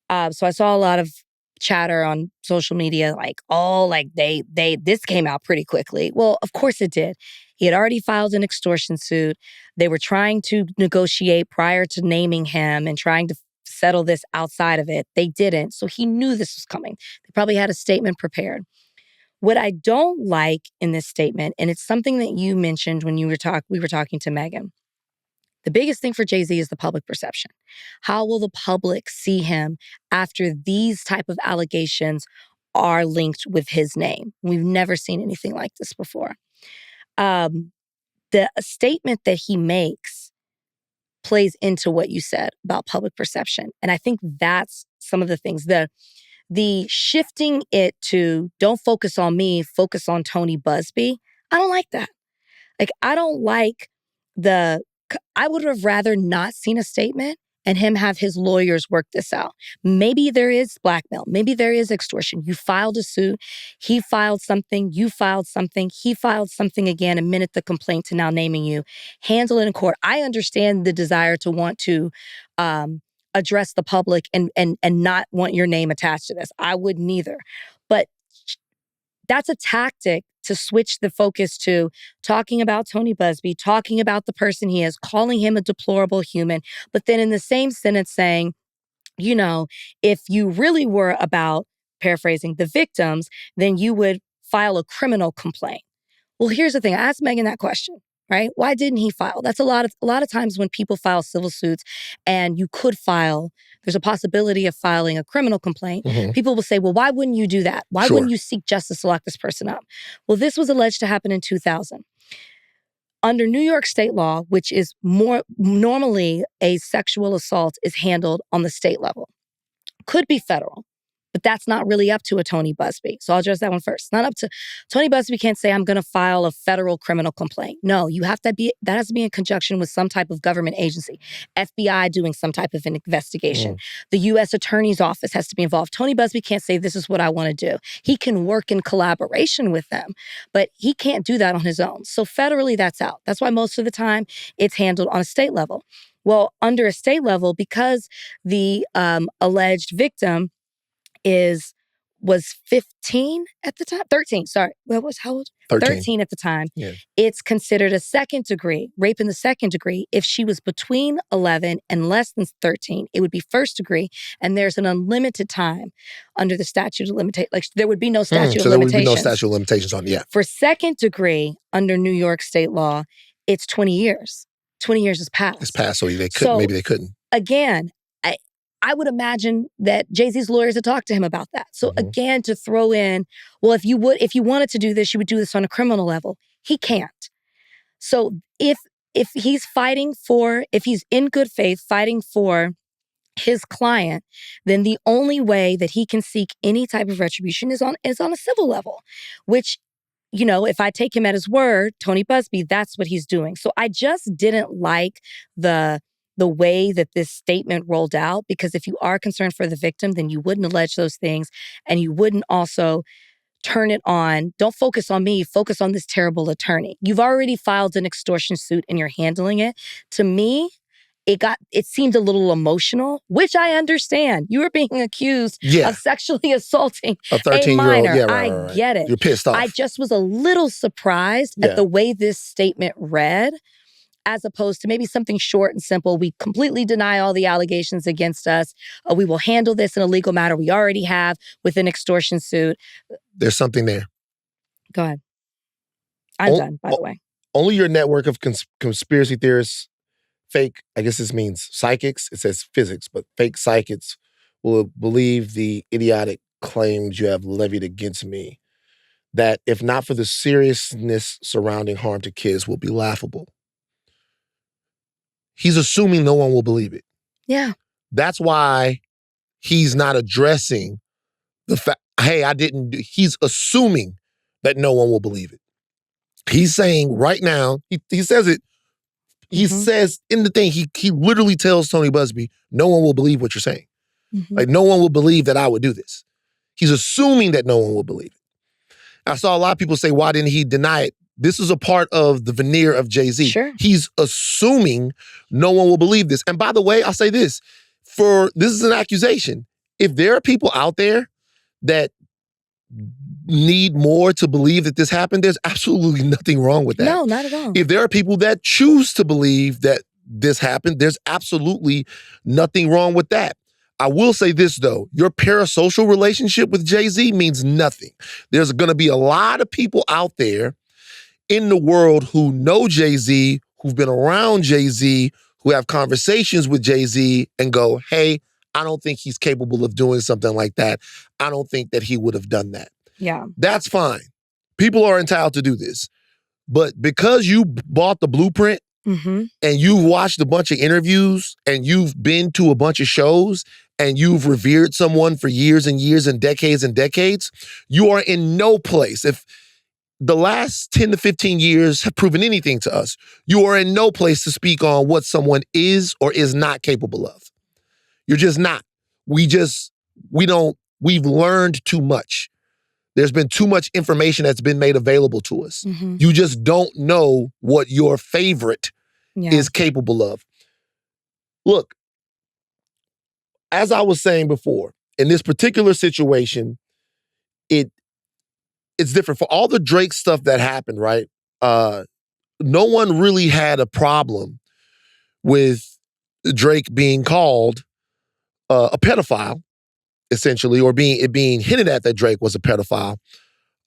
So I saw a lot of chatter on social media, this came out pretty quickly. Well, of course it did. He had already filed an extortion suit. They were trying to negotiate prior to naming him and trying to settle this outside of it. They didn't. So he knew this was coming. They probably had a statement prepared. What I don't like in this statement, and it's something that you mentioned when we were talking to Meghann, the biggest thing for Jay-Z is the public perception. How will the public see him after these type of allegations are linked with his name? We've never seen anything like this before. The statement that he makes plays into what you said about public perception. And I think that's some of the things. The shifting it to don't focus on me, focus on Tony Busby. I don't like that. I don't like I would have rather not seen a statement and him have his lawyers work this out. Maybe there is blackmail. Maybe there is extortion. You filed a suit. He filed something. You filed something. He filed something again, amended the complaint to now naming you. Handle it in court. I understand the desire to want to address the public and not want your name attached to this. I wouldn't either. But that's a tactic to switch the focus to talking about Tony Busby, talking about the person he is, calling him a deplorable human, but then in the same sentence saying, if you really were about, paraphrasing, the victims, then you would file a criminal complaint. Well, here's the thing. I asked Meghann that question, right? Why didn't he file? That's a lot of times when people file civil suits and you could file, there's a possibility of filing a criminal complaint. Mm-hmm. People will say, well, why wouldn't you do that? Why wouldn't you seek justice to lock this person up? Well, this was alleged to happen in 2000. Under New York state law, which is more normally a sexual assault is handled on the state level. Could be federal. But that's not really up to a Tony Busby. So I'll address that one first. Not up to Tony Busby can't say, I'm going to file a federal criminal complaint. No, that has to be in conjunction with some type of government agency. FBI doing some type of an investigation. The U.S. Attorney's Office has to be involved. Tony Busby can't say, this is what I want to do. He can work in collaboration with them, but he can't do that on his own. So federally, that's out. That's why most of the time it's handled on a state level. Well, under a state level, because the alleged victim was 15 at the time, 13, sorry. How old? 13 at the time. Yeah. It's considered a second degree, rape in the second degree. If she was between 11 and less than 13, it would be first degree. And there's an unlimited time under the statute of limitations. There would be no statute of limitations. So there would be no statute of limitations on it, yeah. For second degree, under New York state law, it's 20 years. 20 years has passed. It's passed, so maybe they couldn't. Again, I would imagine that Jay-Z's lawyers had talked to him about that. So again, to throw in, well, if you wanted to do this, you would do this on a criminal level. He can't. So if he's if he's in good faith fighting for his client, then the only way that he can seek any type of retribution is on a civil level, which, if I take him at his word, Tony Busby, that's what he's doing. So I just didn't like the way that this statement rolled out, because if you are concerned for the victim, then you wouldn't allege those things, and you wouldn't also turn it on. Don't focus on me, focus on this terrible attorney. You've already filed an extortion suit and you're handling it. To me, it seemed a little emotional, which I understand. You were being accused of sexually assaulting a 13-year-old minor. Yeah, I get it. You're pissed off. I just was a little surprised at the way this statement read, as opposed to maybe something short and simple. We completely deny all the allegations against us. We will handle this in a legal matter. We already have with an extortion suit. There's something there. Go ahead. I'm done, by the way. Only your network of conspiracy theorists, fake, I guess this means psychics. It says physics, but fake psychics will believe the idiotic claims you have levied against me, that if not for the seriousness surrounding harm to kids, will be laughable. He's assuming no one will believe it. Yeah. That's why he's not addressing the fact, hey, he's assuming that no one will believe it. He's saying right now, he says it, he says in the thing, he literally tells Tony Busby, no one will believe what you're saying. Like, no one will believe that I would do this. He's assuming that no one will believe it. I saw a lot of people say, why didn't he deny it? This is a part of the veneer of Jay-Z. Sure. He's assuming no one will believe this. And by the way, I'll say this, this is an accusation. If there are people out there that need more to believe that this happened, there's absolutely nothing wrong with that. No, not at all. If there are people that choose to believe that this happened, there's absolutely nothing wrong with that. I will say this, though. Your parasocial relationship with Jay-Z means nothing. There's going to be a lot of people out there in the world who know Jay-Z, who've been around Jay-Z, who have conversations with Jay-Z and go, hey, I don't think he's capable of doing something like that. I don't think that he would have done that. Yeah. That's fine. People are entitled to do this. But because you bought the blueprint and you've watched a bunch of interviews and you've been to a bunch of shows and you've revered someone for years and years and decades, you are in no place. If the last 10 to 15 years have proven anything to us, you are in no place to speak on what someone is or is not capable of. You're just not. We've learned too much. There's been too much information that's been made available to us. You just don't know what your favorite is capable of. Look, as I was saying before, in this particular situation, it's different. For all the Drake stuff that happened, right? No one really had a problem with Drake being called a pedophile, essentially, or being hinted at that Drake was a pedophile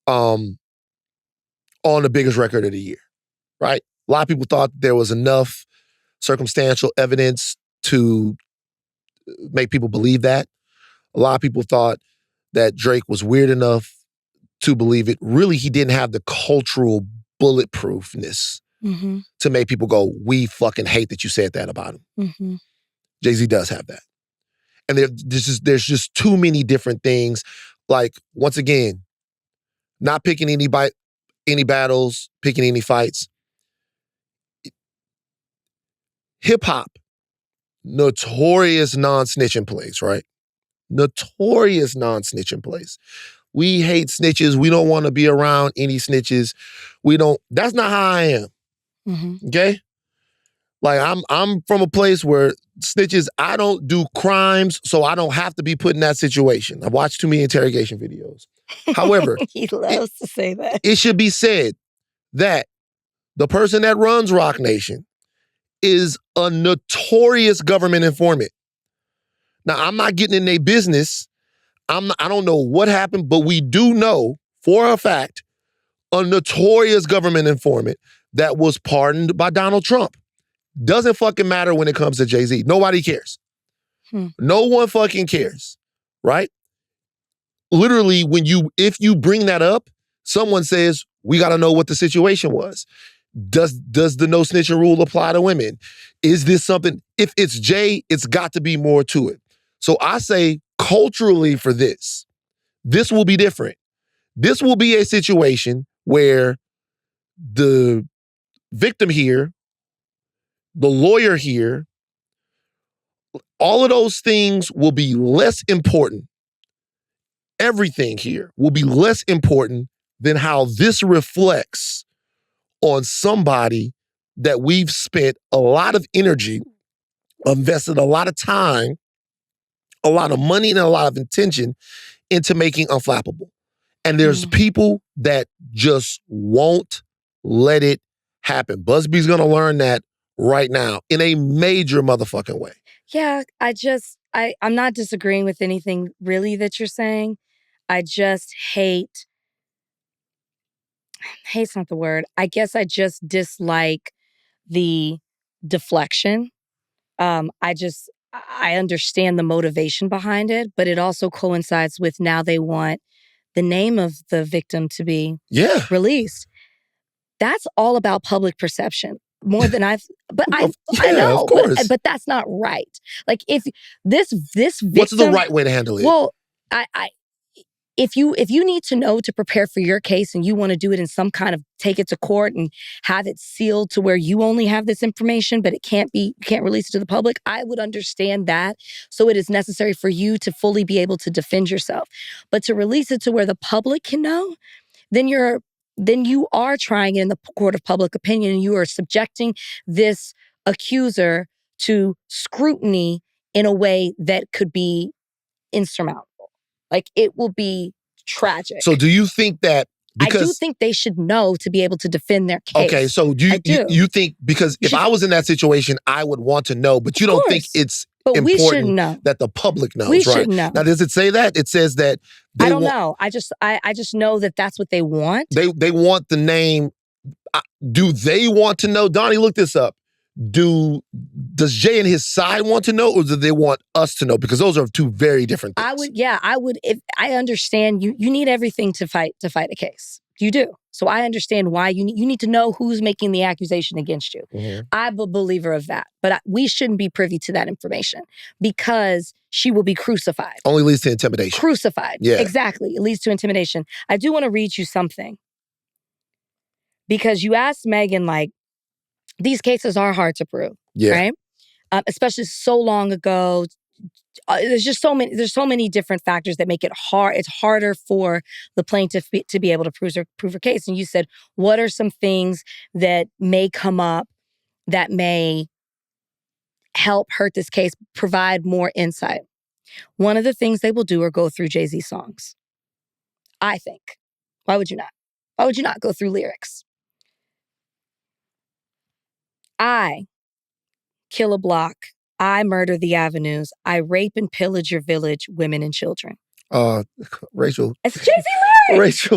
on the biggest record of the year, right? A lot of people thought there was enough circumstantial evidence to make people believe that. A lot of people thought that Drake was weird enough to believe it. Really, he didn't have the cultural bulletproofness to make people go, we fucking hate that you said that about him. Jay-Z does have that. And there's just too many different things. Like, once again, not picking any battles, picking any fights. Hip-hop, notorious non-snitching place, right? Notorious non-snitching place. We hate snitches. We don't want to be around any snitches. That's not how I am. Okay? Like, I'm from a place where snitches, I don't do crimes, so I don't have to be put in that situation. I've watched too many interrogation videos. However, he loves to say that. It should be said that the person that runs Roc Nation is a notorious government informant. Now, I'm not getting in their business. I don't know what happened, but we do know for a fact a notorious government informant that was pardoned by Donald Trump. Doesn't fucking matter when it comes to Jay-Z. Nobody cares. No one fucking cares, right? Literally, if you bring that up, someone says, we got to know what the situation was. Does the no snitching rule apply to women? Is this something, if it's Jay, it's got to be more to it. So I say culturally for this will be different. This will be a situation where the victim here, the lawyer here, all of those things will be less important. Everything here will be less important than how this reflects on somebody that we've spent a lot of energy, invested a lot of time, a lot of money, and a lot of intention into making unflappable. And there's people that just won't let it happen. Busby's gonna learn that right now in a major motherfucking way. Yeah, I'm not disagreeing with anything really that you're saying. I just hate's not the word. I guess I just dislike the deflection. I understand the motivation behind it, but it also coincides with now they want the name of the victim to be released. That's all about public perception. More than I know, of course. But that's not right. Like if this victim, what's the right way to handle it? Well, if you need to know to prepare for your case and you want to do it in some kind of take it to court and have it sealed to where you only have this information, but you can't release it to the public, I would understand that. So it is necessary for you to fully be able to defend yourself. But to release it to where the public can know, then you are trying in the court of public opinion and you are subjecting this accuser to scrutiny in a way that could be insurmountable. Like it will be tragic. So do you think that I do think they should know to be able to defend their case. Okay, so you think, because if I was in that situation, I would want to know, but you don't think it's important that the public knows, we right? Should know. Now, does it say that? It says that I don't know. I just know that that's what they want. They want the name. Do they want to know? Donnie, look this up. Does Jay and his side want to know, or do they want us to know? Because those are two very different things. I would. If I understand, you need everything to fight a case. You do. So I understand why you need to know who's making the accusation against you. Mm-hmm. I'm a believer of that, but we shouldn't be privy to that information because she will be crucified. Only leads to intimidation. Crucified. Yeah, exactly. It leads to intimidation. I do want to read you something because you asked Meghann, like, these cases are hard to prove, right? Especially so long ago. There's so many different factors that make it hard. It's harder for the plaintiff to be able to prove her case. And you said, what are some things that may come up that may help hurt this case, provide more insight? One of the things they will do are go through Jay-Z songs. I think. Why would you not? Why would you not go through lyrics? I kill a block. I murder the avenues. I rape and pillage your village, women and children. Rachel. It's Jay-Z lyrics.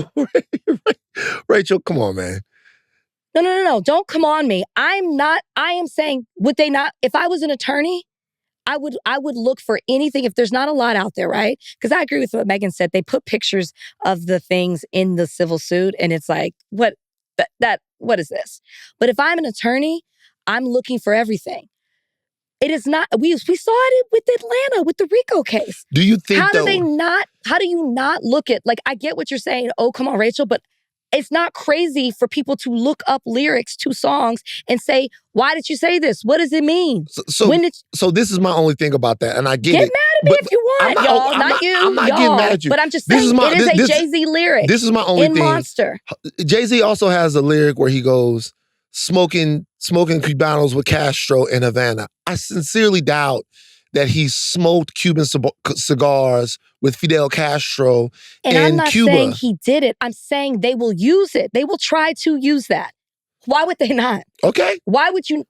Rachel, come on, man. No. Don't come on me. I am saying, would they not, if I was an attorney, I would look for anything, if there's not a lot out there, right? Because I agree with what Meghann said. They put pictures of the things in the civil suit and it's like, what is this? But if I'm an attorney, I'm looking for everything. It is not, we saw it with Atlanta, with the RICO case. Do you think how do you not look at, like, I get what you're saying, oh, come on, Rachel, but it's not crazy for people to look up lyrics to songs and say, why did you say this? What does it mean? So this is my only thing about that, and I get it. Get mad at me if you want, y'all. Not you, I'm not getting mad at you. But I'm just saying, it is a Jay-Z lyric. This is my only thing. Monster. Jay-Z also has a lyric where he goes, smoking Cubanos with Castro in Havana. I sincerely doubt that he smoked Cuban cigars with Fidel Castro in Cuba. And I'm not saying he did it. I'm saying they will use it. They will try to use that. Why would they not? Okay. Why would you,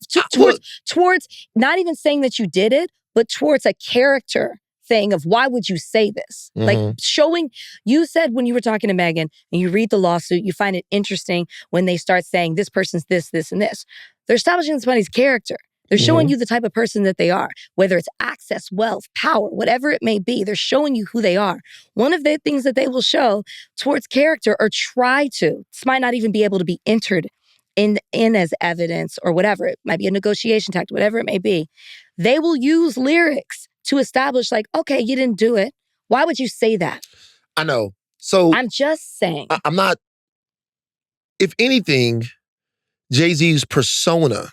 towards not even saying that you did it, but towards a character thing of why would you say this? Mm-hmm. Like showing, you said when you were talking to Meghann and you read the lawsuit, you find it interesting when they start saying this person's this, and this. They're establishing somebody's character. They're showing you the type of person that they are, whether it's access, wealth, power, whatever it may be. They're showing you who they are. One of the things that they will show towards character or try to, this might not even be able to be entered in as evidence or whatever. It might be a negotiation tactic, whatever it may be. They will use lyrics to establish like, okay, you didn't do it. Why would you say that? I know. So I'm just saying. I'm not, if anything, Jay-Z's persona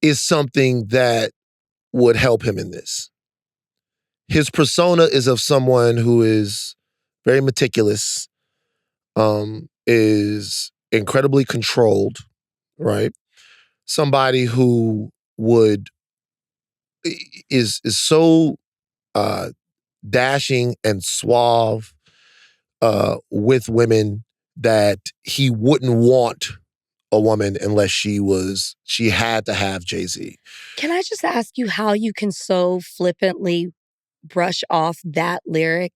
is something that would help him in this. His persona is of someone who is very meticulous, is incredibly controlled, right? Somebody who is so dashing and suave with women that he wouldn't want a woman unless she had to have Jay-Z. Can I just ask you how you can so flippantly brush off that lyric?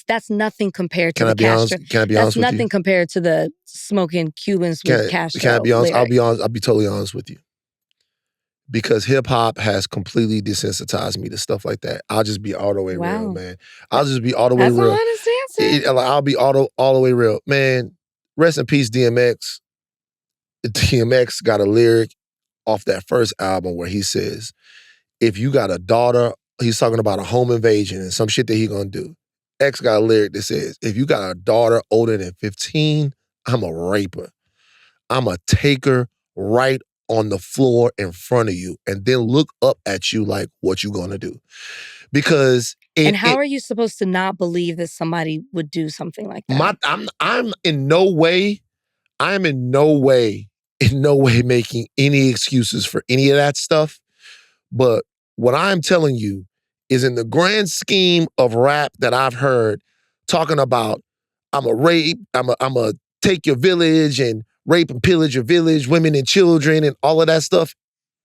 That's nothing compared to the Castro. Can I be honest with you? That's nothing compared to the smoking Cubans with Castro. Can I be honest? Lyric. I'll be totally honest with you. Because hip-hop has completely desensitized me to stuff like that. I'll just be all the way real, man. I'll just be all the way real. That's an honest answer. I'll be all the way real. Man, rest in peace, DMX. DMX got a lyric off that first album where he says, if you got a daughter, he's talking about a home invasion and some shit that he gonna do. X got a lyric that says, if you got a daughter older than 15, I'm a raper. I'm a taker right on the floor in front of you and then look up at you like, what you gonna do? Because and how are you supposed to not believe that somebody would do something like that? I'm in no way making any excuses for any of that stuff. But what I'm telling you is in the grand scheme of rap that I've heard talking about, I'm a take your village and rape and pillage your village, women and children and all of that stuff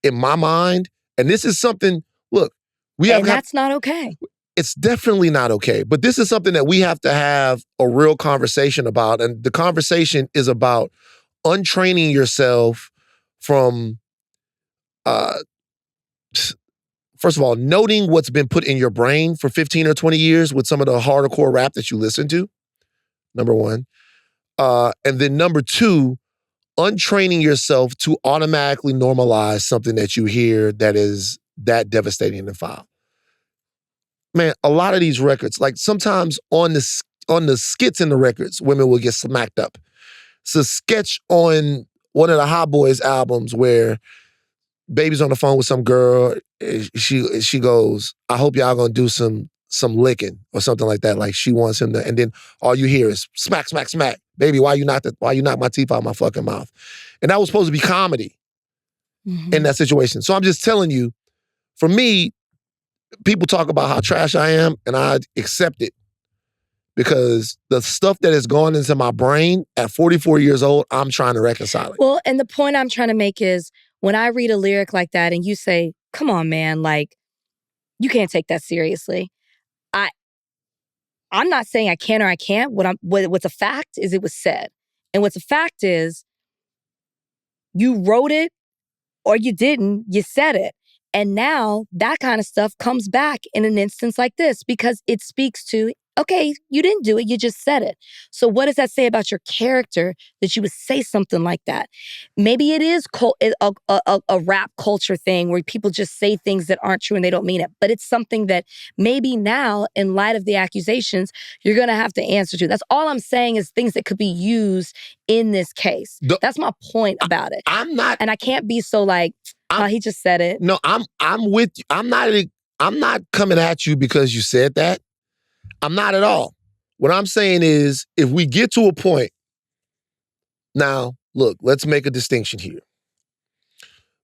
in my mind. And this is something, look, that's not okay. It's definitely not okay. But this is something that we have to have a real conversation about. And the conversation is about untraining yourself from, first of all, noting what's been put in your brain for 15 or 20 years with some of the hardcore rap that you listen to, number one. And then number two, untraining yourself to automatically normalize something that you hear that is that devastating and foul. Man, a lot of these records, like sometimes on the skits in the records, women will get smacked up. It's a sketch on one of the Hot Boys albums where Baby's on the phone with some girl. She goes, I hope y'all gonna do some licking or something like that. Like she wants him to, and then all you hear is smack, smack, smack. Baby, why you knock my teeth out my fucking mouth? And that was supposed to be comedy in that situation. So I'm just telling you, for me, people talk about how trash I am and I accept it because the stuff that has gone into my brain at 44 years old, I'm trying to reconcile it. Well, and the point I'm trying to make is when I read a lyric like that and you say, come on, man, like, you can't take that seriously. I'm not saying I can or I can't. What's a fact is it was said. And what's a fact is you wrote it or you didn't, you said it. And now that kind of stuff comes back in an instance like this because it speaks to, okay, you didn't do it, you just said it. So what does that say about your character that you would say something like that? Maybe it is a rap culture thing where people just say things that aren't true and they don't mean it. But it's something that maybe now, in light of the accusations, you're going to have to answer to. That's all I'm saying is things that could be used in this case. That's my point about it. I'm not... And I can't be so like, he just said it. No, I'm with you. I'm not coming at you because you said that. I'm not at all. What I'm saying is, if we get to a point, now, look, let's make a distinction here.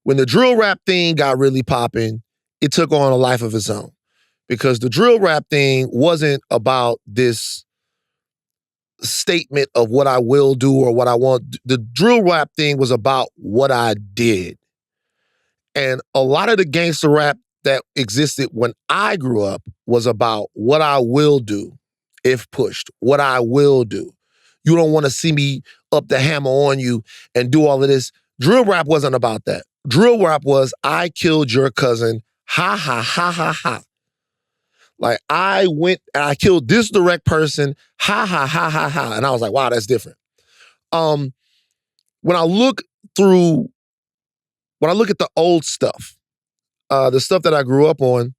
When the drill rap thing got really popping, it took on a life of its own. Because the drill rap thing wasn't about this statement of what I will do or what I want. The drill rap thing was about what I did. And a lot of the gangster rap that existed when I grew up was about what I will do if pushed, what I will do. You don't want to see me up the hammer on you and do all of this. Drill rap wasn't about that. Drill rap was, I killed your cousin. Ha, ha, ha, ha, ha. Like, I went and I killed this direct person. Ha, ha, ha, ha, ha. And I was like, wow, that's different. When I look at the old stuff, the stuff that I grew up on,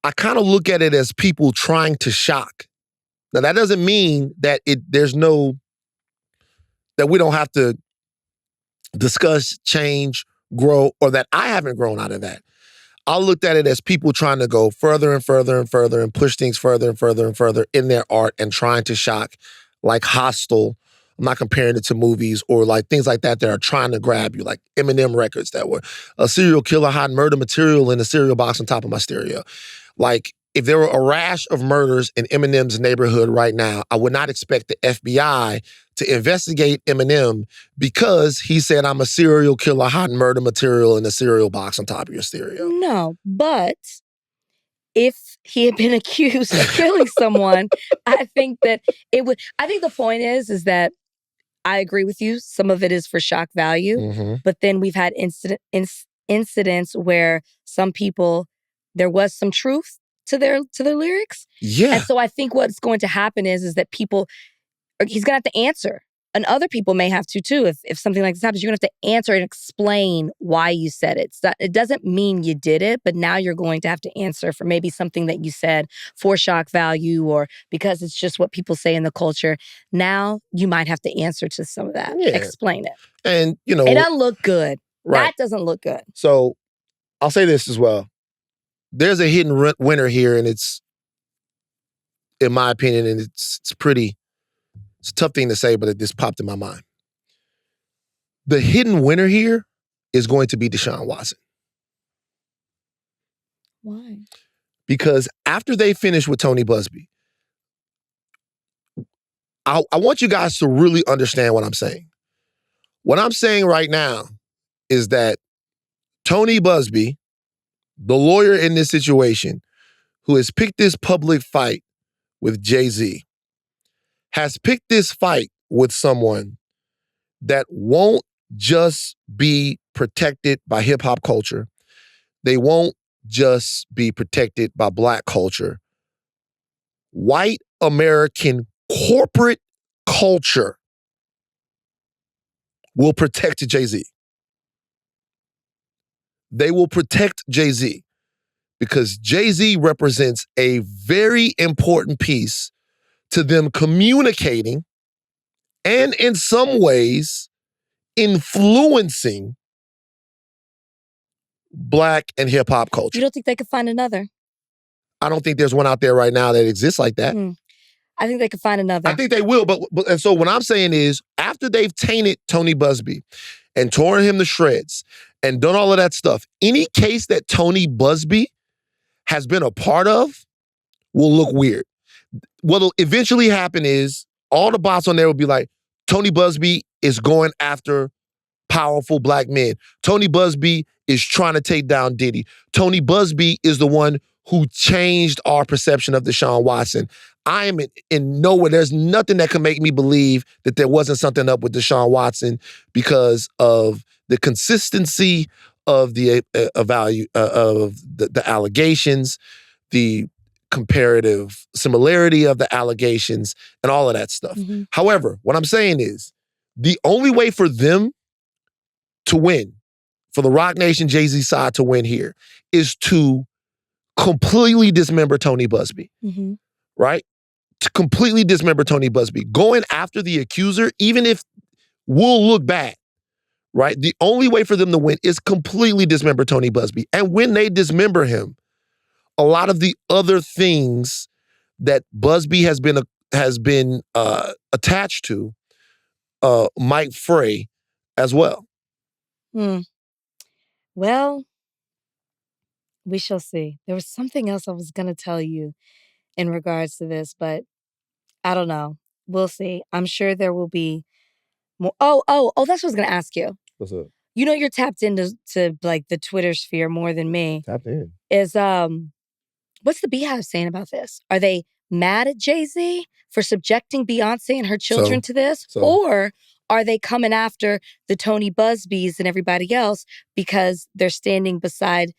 I kind of look at it as people trying to shock. Now, that doesn't mean that that we don't have to discuss, change, grow, or that I haven't grown out of that. I looked at it as people trying to go further and further and further and push things further and further and further in their art and trying to shock, like Hostel. I'm not comparing it to movies or like things like that are trying to grab you, like Eminem records that were a serial killer hiding murder material in a cereal box on top of my stereo. Like, if there were a rash of murders in Eminem's neighborhood right now, I would not expect the FBI to investigate Eminem because he said, I'm a serial killer hiding murder material in a cereal box on top of your stereo. No, but if he had been accused of killing someone, I think that it would. I think the point is that I agree with you. Some of it is for shock value, but then we've had incidents where some people, there was some truth to their lyrics. Yeah. And so I think what's going to happen is that people, he's going to have to answer. And other people may have to too. If something like this happens, you're going to have to answer and explain why you said it. It doesn't mean you did it, but now you're going to have to answer for maybe something that you said for shock value or because it's just what people say in the culture. Now you might have to answer to some of that. Yeah. Explain it. And, It doesn't look good. Right. That doesn't look good. So I'll say this as well. There's a hidden winner here, and it's, in my opinion, and it's a tough thing to say, but it just popped in my mind. The hidden winner here is going to be Deshaun Watson. Why? Because after they finish with Tony Busby, I want you guys to really understand what I'm saying. What I'm saying right now is that Tony Busby, the lawyer in this situation, who has picked this public fight with Jay-Z, has picked this fight with someone that won't just be protected by hip-hop culture. They won't just be protected by Black culture. White American corporate culture will protect Jay-Z. They will protect Jay-Z because Jay-Z represents a very important piece to them communicating and in some ways influencing Black and hip hop culture. You don't think they could find another? I don't think there's one out there right now that exists like that. I think they could find another. I think they will, but and so what I'm saying is, after they've tainted Tony Busby and torn him to shreds and done all of that stuff, any case that Tony Busby has been a part of will look weird. What'll eventually happen is all the bots on there will be like, Tony Busby is going after powerful Black men. Tony Busby is trying to take down Diddy. Tony Busby is the one who changed our perception of Deshaun Watson. I am in nowhere. There's nothing that can make me believe that there wasn't something up with Deshaun Watson because of the consistency of the value of the allegations, the comparative similarity of the allegations, and all of that stuff. However, what I'm saying is the only way for them to win, for the Roc Nation Jay-Z side to win here, is to completely dismember Tony Busby, right? To completely dismember Tony Busby. Going after the accuser, even if will look bad, right? The only way for them to win is completely dismember Tony Busby. And when they dismember him, a lot of the other things that Busby has been attached to might fray as well. Well, we shall see. There was something else I was going to tell you in regards to this, but I don't know. We'll see. I'm sure there will be more. Oh, that's what I was going to ask you. What's up? You know, you're tapped into like the Twitter sphere more than me. Tapped in. Is what's the Beehive saying about this? Are they mad at Jay-Z for subjecting Beyonce and her children to this? Or are they coming after the Tony Busbys and everybody else because they're standing beside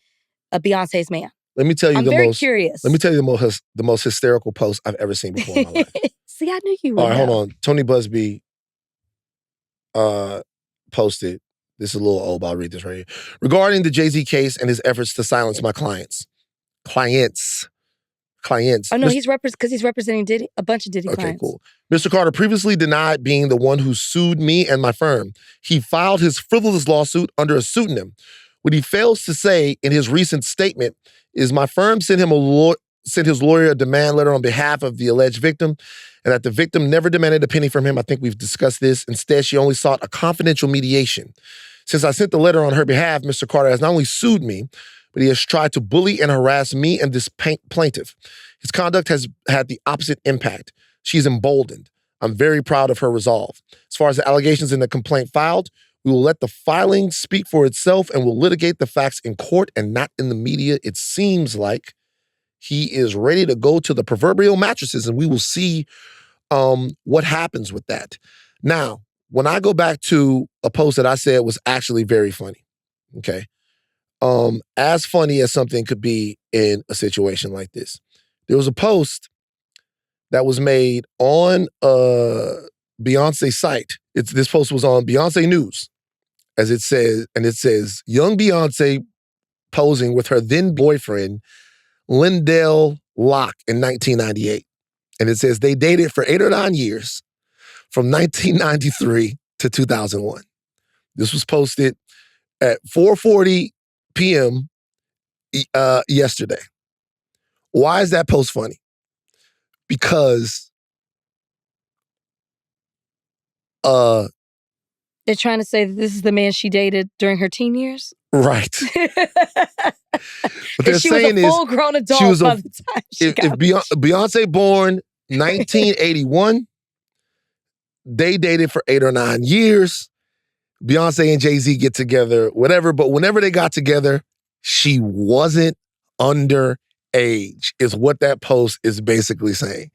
Beyonce's man? Let me tell you I'm very curious. Let me tell you the most hysterical post I've ever seen before in my life. See, I knew you would. All right, hold on. Tony Busby posted. This is a little old, but I'll read this right here. Regarding the Jay-Z case and his efforts to silence my clients. Clients. Oh, no, he's representing Diddy, a bunch of Diddy clients. Okay, cool. Mr. Carter previously denied being the one who sued me and my firm. He filed his frivolous lawsuit under a pseudonym. What he fails to say in his recent statement is my firm sent his lawyer a demand letter on behalf of the alleged victim, and that the victim never demanded a penny from him. I think we've discussed this. Instead, she only sought a confidential mediation. Since I sent the letter on her behalf, Mr. Carter has not only sued me, but he has tried to bully and harass me and this plaintiff. His conduct has had the opposite impact. She's emboldened. I'm very proud of her resolve. As far as the allegations in the complaint filed, we will let the filing speak for itself and will litigate the facts in court and not in the media. It seems like he is ready to go to the proverbial mattresses, and we will see what happens with that. Now, when I go back to a post that I said was actually very funny, okay? As funny as something could be in a situation like this. There was a post that was made on Beyonce's site. This post was on Beyonce News, as it says, and it says, young Beyonce posing with her then boyfriend, Lindell Locke, in 1998. And it says they dated for 8 or 9 years from 1993 to 2001. This was posted at 4:40 p.m. Yesterday. Why is that post funny? Because they're trying to say that this is the man she dated during her teen years? Right. What they're she saying was a full-grown adult by the time she got Beyonce born 1981, they dated for 8 or 9 years. Beyonce and Jay-Z get together, whatever. But whenever they got together, she wasn't underage, is what that post is basically saying.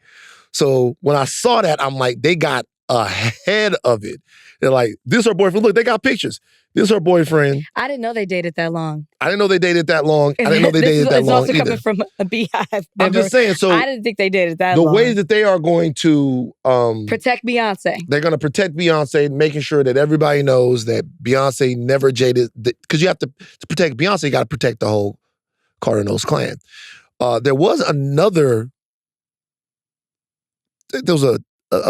So when I saw that, I'm like, they got ahead of it. They're like, this is her boyfriend. Look, they got pictures. This is her boyfriend. I didn't know they dated that long. I didn't know they dated that long. I didn't know they dated that long either. It's also coming from a Beehive member. I'm just saying, so I didn't think they dated that long. The way that they are going to protect Beyonce. They're going to protect Beyonce, making sure that everybody knows that Beyonce never jaded. Because you have to protect Beyonce, you got to protect the whole Carter Knowles clan. There was a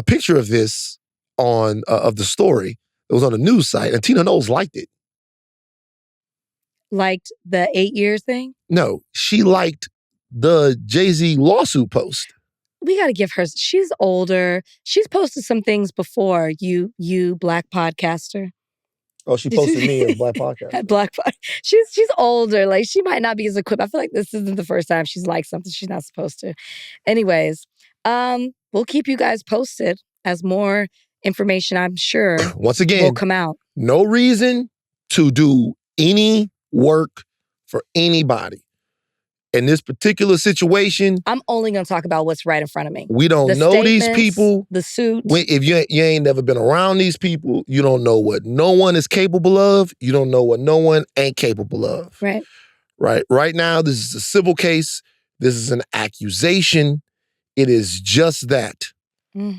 picture of this on of the story. It was on a news site, and Tina Knowles liked it. Liked the 8 years thing? No, she liked the Jay-Z lawsuit post. We got to give her, she's older. She's posted some things before, you black podcaster. Oh, she posted me as black podcaster. She's older. Like, she might not be as equipped. I feel like this isn't the first time she's liked something she's not supposed to. Anyways, we'll keep you guys posted as more information, I'm sure, once again, will come out. No reason to do any work for anybody. In this particular situation, I'm only going to talk about what's right in front of me. We don't know these people. The suit. If you ain't never been around these people, you don't know what no one is capable of. You don't know what no one ain't capable of. Right. Right. Right now, this is a civil case. This is an accusation. It is just that. Well.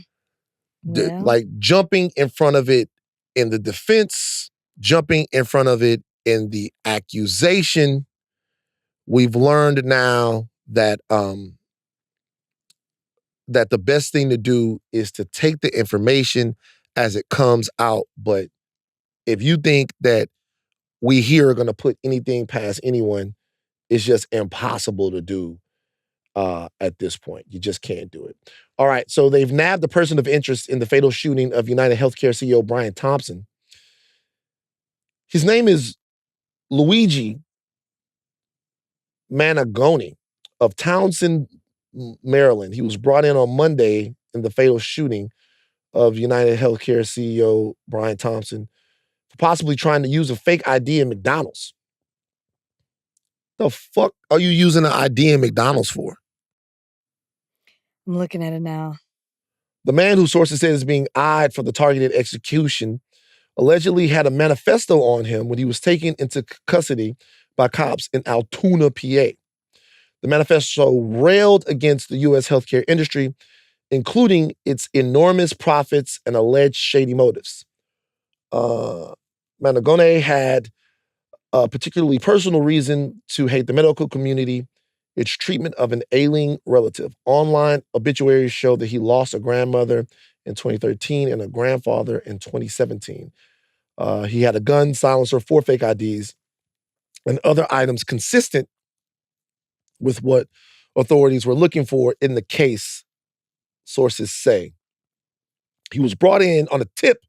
Like jumping in front of it in the defense, jumping in front of it in the accusation. We've learned now that that the best thing to do is to take the information as it comes out. But if you think that we here are going to put anything past anyone, it's just impossible to do at this point. You just can't do it. All right, so they've nabbed the person of interest in the fatal shooting of UnitedHealth CEO Brian Thompson. His name is Luigi Managoni of Townsend, Maryland. He was brought in on Monday in the fatal shooting of UnitedHealth CEO Brian Thompson for possibly trying to use a fake ID in McDonald's. The fuck are you using an ID in McDonald's for? I'm looking at it now. The man who sources said is being eyed for the targeted execution allegedly had a manifesto on him when he was taken into custody by cops in Altoona, PA. The manifesto railed against the U.S. healthcare industry, including its enormous profits and alleged shady motives. Meghann had a particularly personal reason to hate the medical community, its treatment of an ailing relative. Online obituaries show that he lost a grandmother in 2013 and a grandfather in 2017. He had a gun, silencer, 4 fake IDs, and other items consistent with what authorities were looking for in the case, sources say. He was brought in on a tip,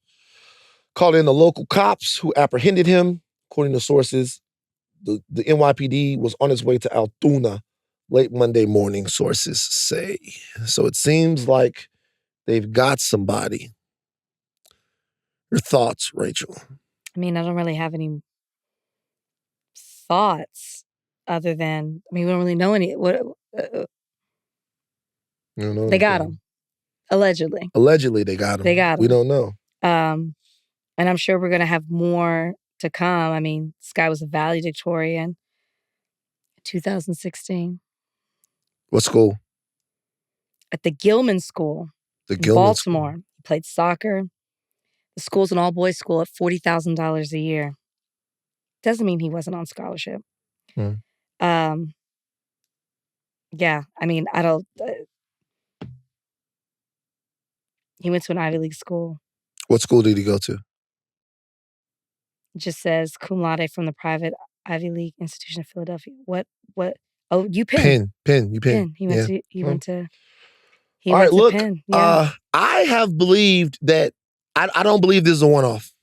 called in the local cops who apprehended him. According to sources, the NYPD was on its way to Altoona late Monday morning, sources say. So it seems like they've got somebody. Your thoughts, Rachel? I mean, I don't really have any thoughts other than, we don't really know any. They got him. Allegedly. Allegedly, they got him. They got him. We don't know. And I'm sure we're going to have more to come. I mean, this guy was a valedictorian. 2016. What school? At the Gilman School in Baltimore. School. He played soccer. The school's an all-boys school at $40,000 a year. Doesn't mean he wasn't on scholarship. Yeah, I mean, I don't... he went to an Ivy League school. What school did he go to? It just says cum laude from the private Ivy League institution of Philadelphia. What? Oh, UPenn. Penn. He went to. He went to. He All went right, to look. Penn. Yeah. I have believed that. I don't believe this is a one-off.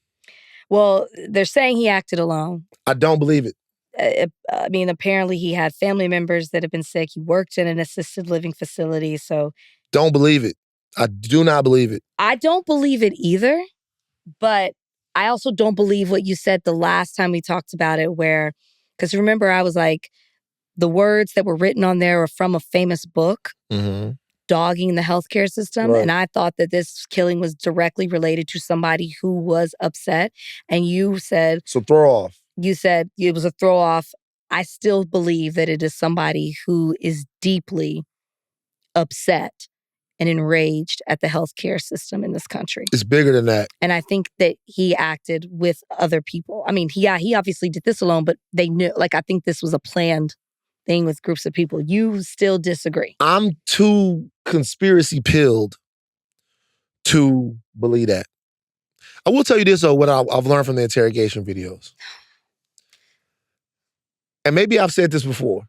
Well, they're saying he acted alone. I don't believe it. I mean, apparently he had family members that have been sick. He worked in an assisted living facility, so. Don't believe it. I do not believe it. I don't believe it either, but I also don't believe what you said the last time we talked about it, because remember, I was like, the words that were written on there are from a famous book, dogging the healthcare system. Right. And I thought that this killing was directly related to somebody who was upset. And you said... So throw off. You said it was a throw off. I still believe that it is somebody who is deeply upset and enraged at the healthcare system in this country. It's bigger than that. And I think that he acted with other people. I mean, he obviously did this alone, but they knew, I think this was a planned thing with groups of people. You still disagree? I'm too conspiracy pilled to believe that. I will tell you this, though, what I've learned from the interrogation videos. And maybe I've said this before,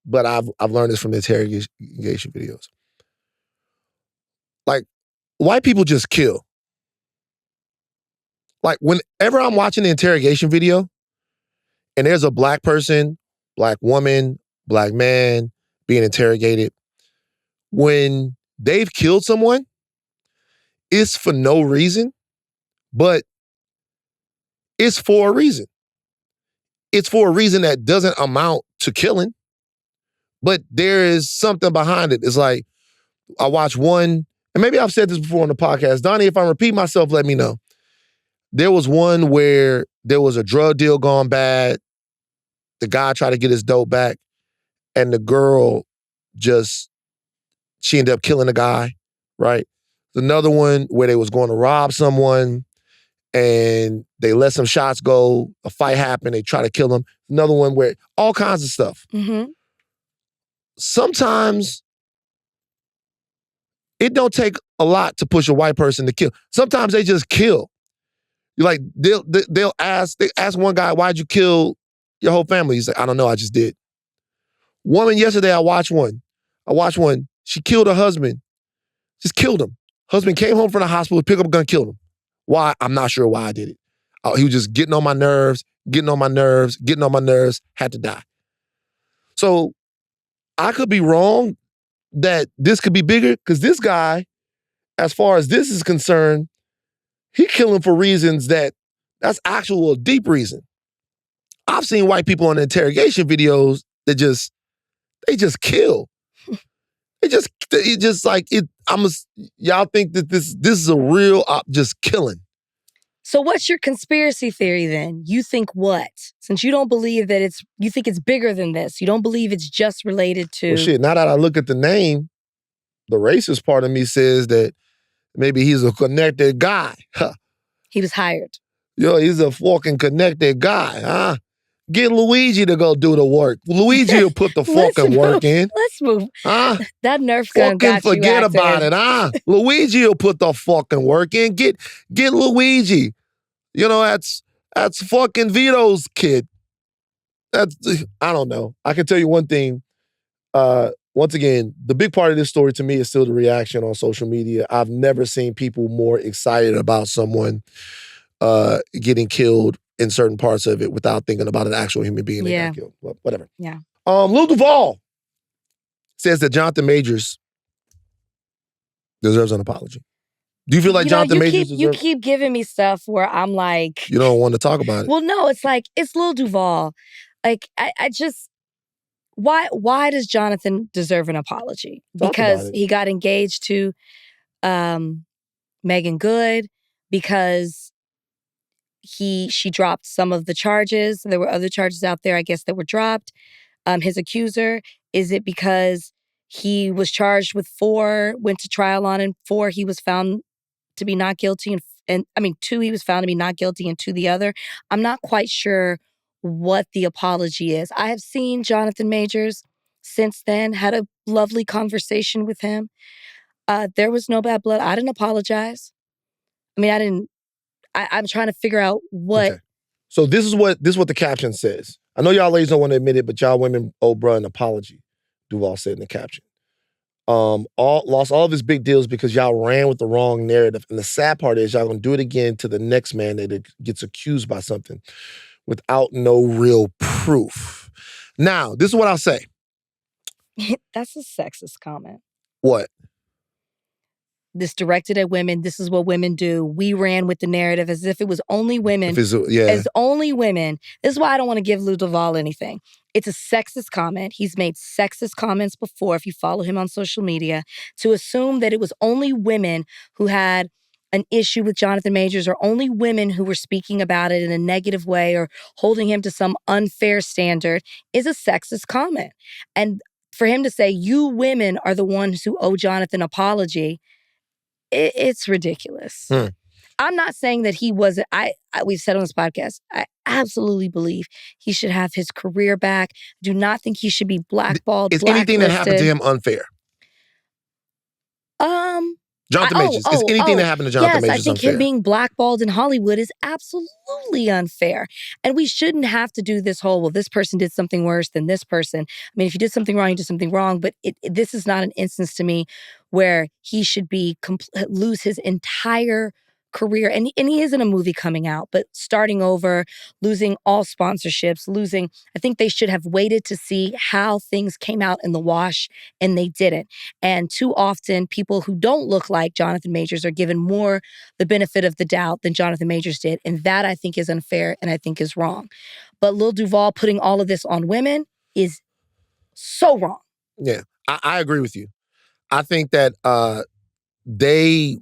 but I've learned this from the interrogation videos. White people just kill. Whenever I'm watching the interrogation video and there's a black person, black woman, black man being interrogated, when they've killed someone, it's for no reason, but it's for a reason. It's for a reason that doesn't amount to killing, but there is something behind it. It's like, I watch one, and maybe I've said this before on the podcast. Donnie, if I repeat myself, let me know. There was one where there was a drug deal gone bad. The guy tried to get his dope back, and the girl she ended up killing the guy, right? Another one where they was going to rob someone, and they let some shots go. A fight happened. They try to kill him. Another one where all kinds of stuff. Sometimes it don't take a lot to push a white person to kill. Sometimes they just kill. They'll ask one guy, "Why'd you kill your whole family?" He's like, "I don't know, I just did." Woman yesterday, I watched one. She killed her husband. Just killed him. Husband came home from the hospital, picked up a gun, killed him. Why? I'm not sure why I did it. He was just getting on my nerves, had to die. So I could be wrong that this could be bigger, because this guy, as far as this is concerned, he killing for reasons that's actual deep reason. I've seen white people on the interrogation videos that they just kill. y'all think that this is a real just killing. So what's your conspiracy theory then? You think what? Since you don't believe that you think it's bigger than this. You don't believe it's just related to... Well, shit, now that I look at the name, the racist part of me says that maybe he's a connected guy. He was hired. Yo, he's a fucking connected guy, huh? Get Luigi to go do the work. Luigi will put the fucking work in. Let's move. Huh? That Nerf gun got you forget acting. about it, huh? Luigi will put the fucking work in. Get Luigi. You know, that's fucking Vito's kid. I don't know. I can tell you one thing. Once again, the big part of this story to me is still the reaction on social media. I've never seen people more excited about someone getting killed in certain parts of it without thinking about an actual human being that got killed. Well, whatever. Yeah. Lil Duval says that Jonathan Majors deserves an apology. Do you feel like Jonathan Majors deserves... You keep giving me stuff where I'm like... You don't want to talk about it. Well, no, it's like, it's Lil Duval. Like, I just... Why does Jonathan deserve an apology? Because he got engaged to Megan Good, because she dropped some of the charges. There were other charges out there, I guess, that were dropped. His accuser, is it because he was charged with 4, went to trial on, and 4 he was found to be not guilty, and 2 he was found to be not guilty, and 2 the other. I'm not quite sure what the apology is. I have seen Jonathan Majors since then, had a lovely conversation with him. There was no bad blood. I didn't apologize. I'm trying to figure out what... Okay. So this is what the caption says. I know y'all ladies don't want to admit it, but y'all women owe bruh an apology, Duval said in the caption. Lost all of his big deals because y'all ran with the wrong narrative. And the sad part is y'all gonna do it again to the next man that gets accused by something without no real proof. Now, this is what I'll say. That's a sexist comment. What? This directed at women. This is what women do. We ran with the narrative as if it was only women. Yeah. As only women. This is why I don't want to give Lil Duval anything. It's a sexist comment. He's made sexist comments before, if you follow him on social media. To assume that it was only women who had an issue with Jonathan Majors, or only women who were speaking about it in a negative way or holding him to some unfair standard, is a sexist comment. And for him to say, you women are the ones who owe Jonathan an apology, it's ridiculous. I'm not saying that he wasn't... we've said on this podcast, I absolutely believe he should have his career back. Do not think he should be blackballed, Is anything that happened to him unfair? Jonathan Majors. Is anything that happened to Jonathan Majors unfair? Yes, I think him being blackballed in Hollywood is absolutely unfair. And we shouldn't have to do this whole, well, this person did something worse than this person. I mean, if you did something wrong, you did something wrong. But this is not an instance to me where he should be lose his entire career. And he is in a movie coming out, but starting over, losing all sponsorships, I think they should have waited to see how things came out in the wash, and they didn't. And too often, people who don't look like Jonathan Majors are given more the benefit of the doubt than Jonathan Majors did. And that, I think, is unfair and I think is wrong. But Lil Duval putting all of this on women is so wrong. Yeah, I agree with you. I think that they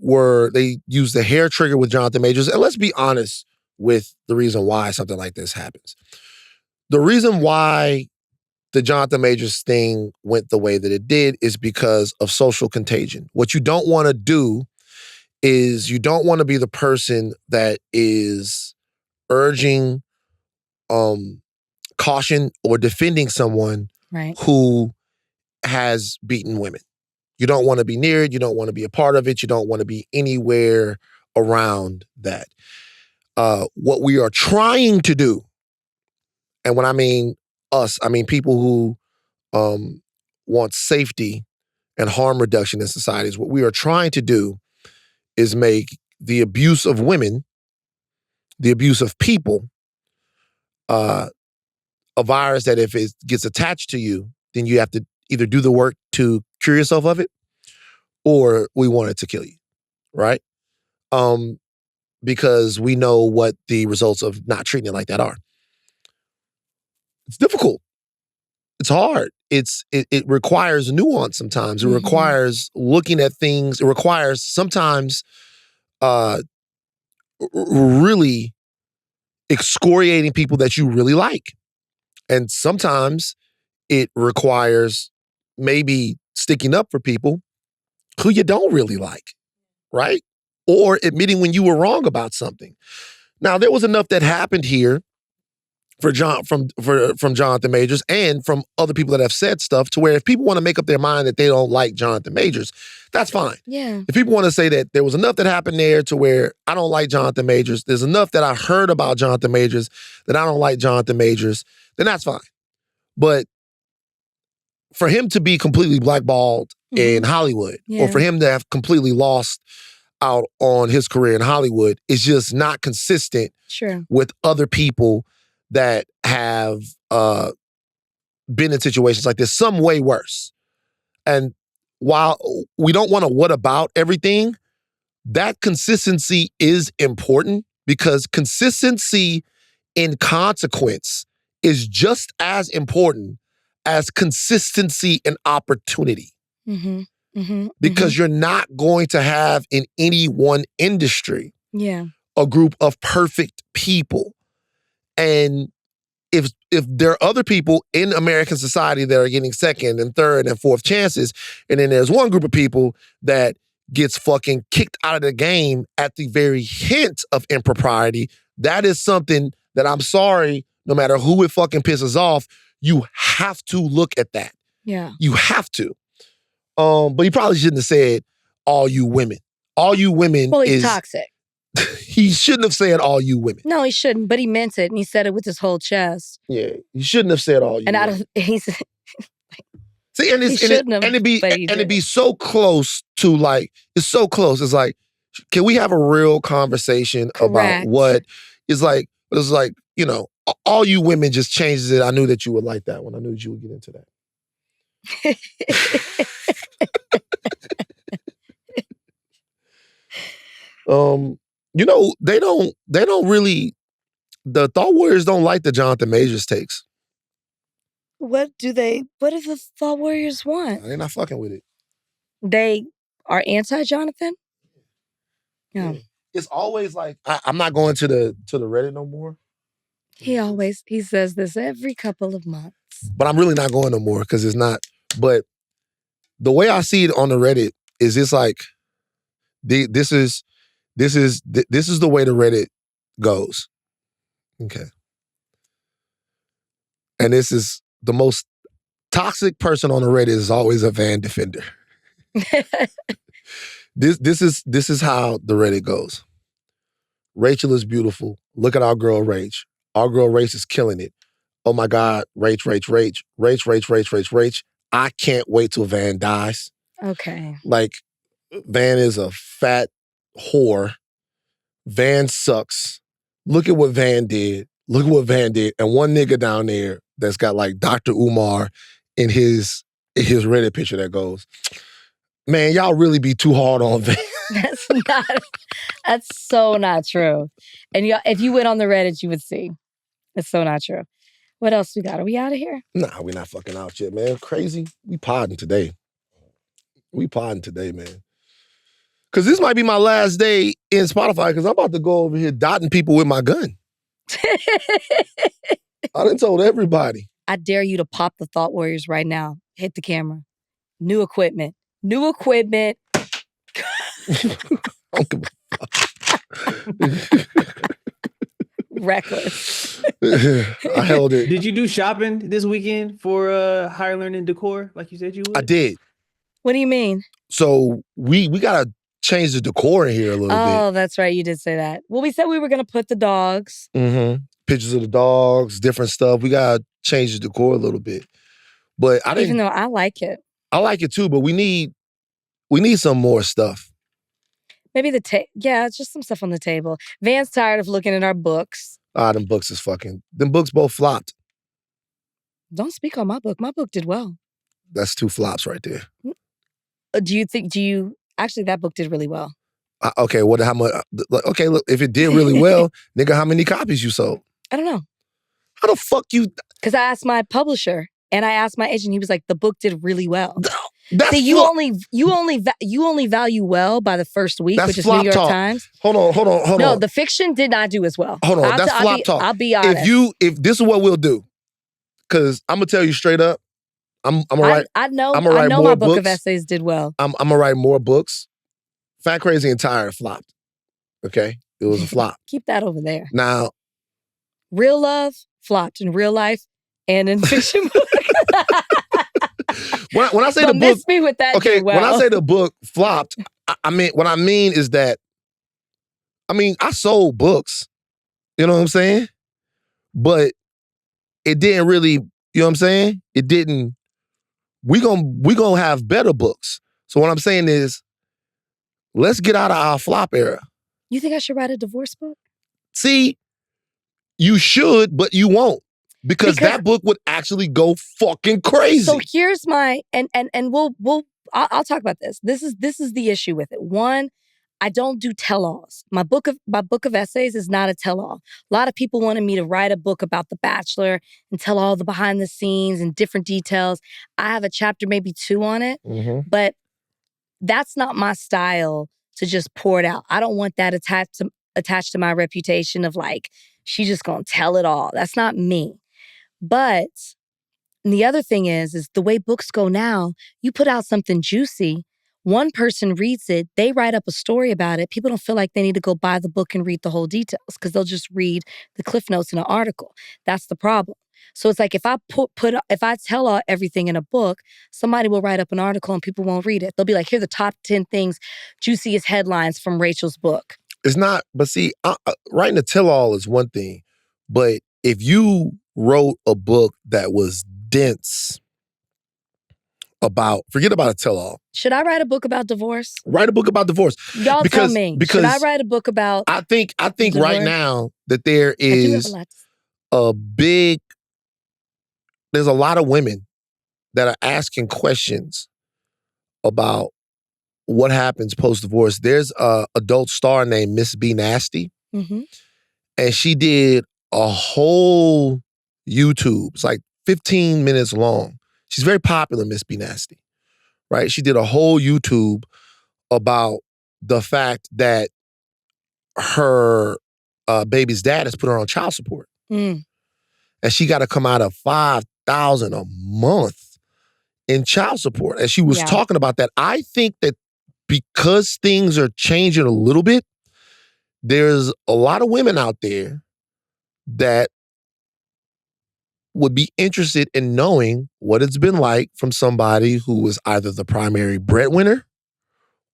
used the hair trigger with Jonathan Majors. And let's be honest with the reason why something like this happens. The reason why the Jonathan Majors thing went the way that it did is because of social contagion. What you don't want to do is you don't want to be the person that is urging caution or defending someone who has beaten women. You don't want to be near it. You don't want to be a part of it. You don't want to be anywhere around that. What we are trying to do, and when I mean us, I mean people who want safety and harm reduction in societies, what we are trying to do is make the abuse of women, the abuse of people, a virus that if it gets attached to you, then you have to either do the work to cure yourself of it, or we want it to kill you, right? Because we know what the results of not treating it like that are. It's difficult. It's hard. It requires nuance sometimes. It requires looking at things. It requires sometimes really excoriating people that you really like. And sometimes it requires maybe sticking up for people who you don't really like, right? Or admitting when you were wrong about something. Now, there was enough that happened here from Jonathan Majors and from other people that have said stuff to where if people want to make up their mind that they don't like Jonathan Majors, that's fine. Yeah. If people want to say that there was enough that happened there to where I don't like Jonathan Majors, there's enough that I heard about Jonathan Majors that I don't like Jonathan Majors, then that's fine. But for him to be completely blackballed in Hollywood, or for him to have completely lost out on his career in Hollywood is just not consistent with other people that have been in situations like this, some way worse. And while we don't want to what about everything, that consistency is important because consistency in consequence is just as important as consistency in opportunity. Because you're not going to have in any one industry a group of perfect people. And if there are other people in American society that are getting second and third and fourth chances, and then there's one group of people that gets fucking kicked out of the game at the very hint of impropriety, that is something that I'm sorry, no matter who it fucking pisses off, you have to look at that. Yeah. You have to. But he probably shouldn't have said all you women. All you women Well, he's is toxic. He shouldn't have said all you women. No, he shouldn't, but he meant it, and he said it with his whole chest. Yeah, he shouldn't have said all you women. He's See, and it'd be so close to like, it's so close. It's like, can we have a real conversation about what is like, it's like, you know, all you women just changes it. I knew that you would like that one. I knew that you would get into that. You know, they don't really, the Thought Warriors don't like the Jonathan Majors takes. What do the Thought Warriors want? They're not fucking with it. They are anti-Jonathan? Yeah. It's always like, I'm not going to the Reddit no more. He says this every couple of months. But I'm really not going no more because it's not, but the way I see it on the Reddit is it's like, this is the way the Reddit goes. Okay. And this is the most toxic person on the Reddit is always a Van defender. This is how the Reddit goes. Rachel is beautiful. Look at our girl Rach. Our girl Rach is killing it. Oh my God, Rach. I can't wait till Van dies. Okay. Like, Van is a fat whore. Van sucks. Look at what Van did. And one nigga down there that's got like Dr. Umar in his Reddit picture that goes, man, y'all really be too hard on Van. That's so not true. And if you went on the Reddit, you would see. It's so not true. What else we got? Are we out of here? Nah, we're not fucking out yet, man. Crazy. We podding today. Man. Because this might be my last day in Spotify because I'm about to go over here dotting people with my gun. I done told everybody. I dare you to pop the Thought Warriors right now. Hit the camera. New equipment. I don't give a fuck. Reckless. I held it. Did you do shopping this weekend for Higher Learning Decor like you said you would? I did. What do you mean? So we gotta change the decor in here a little bit. Oh, that's right. You did say that. Well, we said we were gonna put the dogs. Pictures of the dogs, different stuff. We gotta change the decor a little bit. But I didn't. Even though I like it. I like it too, but we need some more stuff. Maybe just some stuff on the table. Van's tired of looking at our books. Them books is fucking. Them books both flopped. Don't speak on my book. My book did well. That's 2 flops right there. Actually, that book did really well. Okay, how much? Okay, look, if it did really well, nigga, how many copies you sold? I don't know. How the fuck you? Because I asked my publisher. And I asked my agent, he was like, the book did really well. That's See, you only value well by the first week, which is New York Times. Hold on. No, the fiction did not do as well. Hold on, that's flop talk. I'll be honest. If this is what we'll do, because I'm gonna tell you straight up, I'm gonna write. I know more my book of books. essays did well. I'm gonna write more books. Fat, Crazy, and Tired flopped. Okay, it was a flop. Keep that over there. Now, Real Love flopped in real life and in fiction book. when I say the book, miss me with that. Okay, well. when I say the book flopped, I mean what I mean is that I sold books. You know what I'm saying? But it didn't really. You know what I'm saying? It didn't. We gonna have better books. So what I'm saying is, let's get out of our flop era. You think I should write a divorce book? See, you should, but you won't. Because that book would actually go fucking crazy. So here's my I'll talk about this. This is the issue with it. One, I don't do tell-alls. My book of essays is not a tell-all. A lot of people wanted me to write a book about The Bachelor and tell all the behind the scenes and different details. I have a chapter, maybe 2 on it, but that's not my style to just pour it out. I don't want that attached to my reputation of like, she's just gonna tell it all. That's not me. But the other thing is the way books go now, you put out something juicy, one person reads it, they write up a story about it. People don't feel like they need to go buy the book and read the whole details because they'll just read the cliff notes in an article. That's the problem. So it's like if I if I tell all everything in a book, somebody will write up an article and people won't read it. They'll be like, here are the top 10 things, juiciest headlines from Rachel's book. It's not, but see, writing a tell-all is one thing, but if you wrote a book that was dense forget about a tell-all. Should I write a book about divorce? Write a book about divorce. Y'all tell me. Should I write a book about I think divorce? Right now that there is there's a lot of women that are asking questions about what happens post-divorce. There's a adult star named Miss B Nasty. And she did a whole YouTube. It's like 15 minutes long. She's very popular, Miss B Nasty, right? She did a whole YouTube about the fact that her baby's dad has put her on child support. And she got to come out of $5,000 a month in child support. And she was talking about that. I think that because things are changing a little bit, there's a lot of women out there that would be interested in knowing what it's been like from somebody who was either the primary breadwinner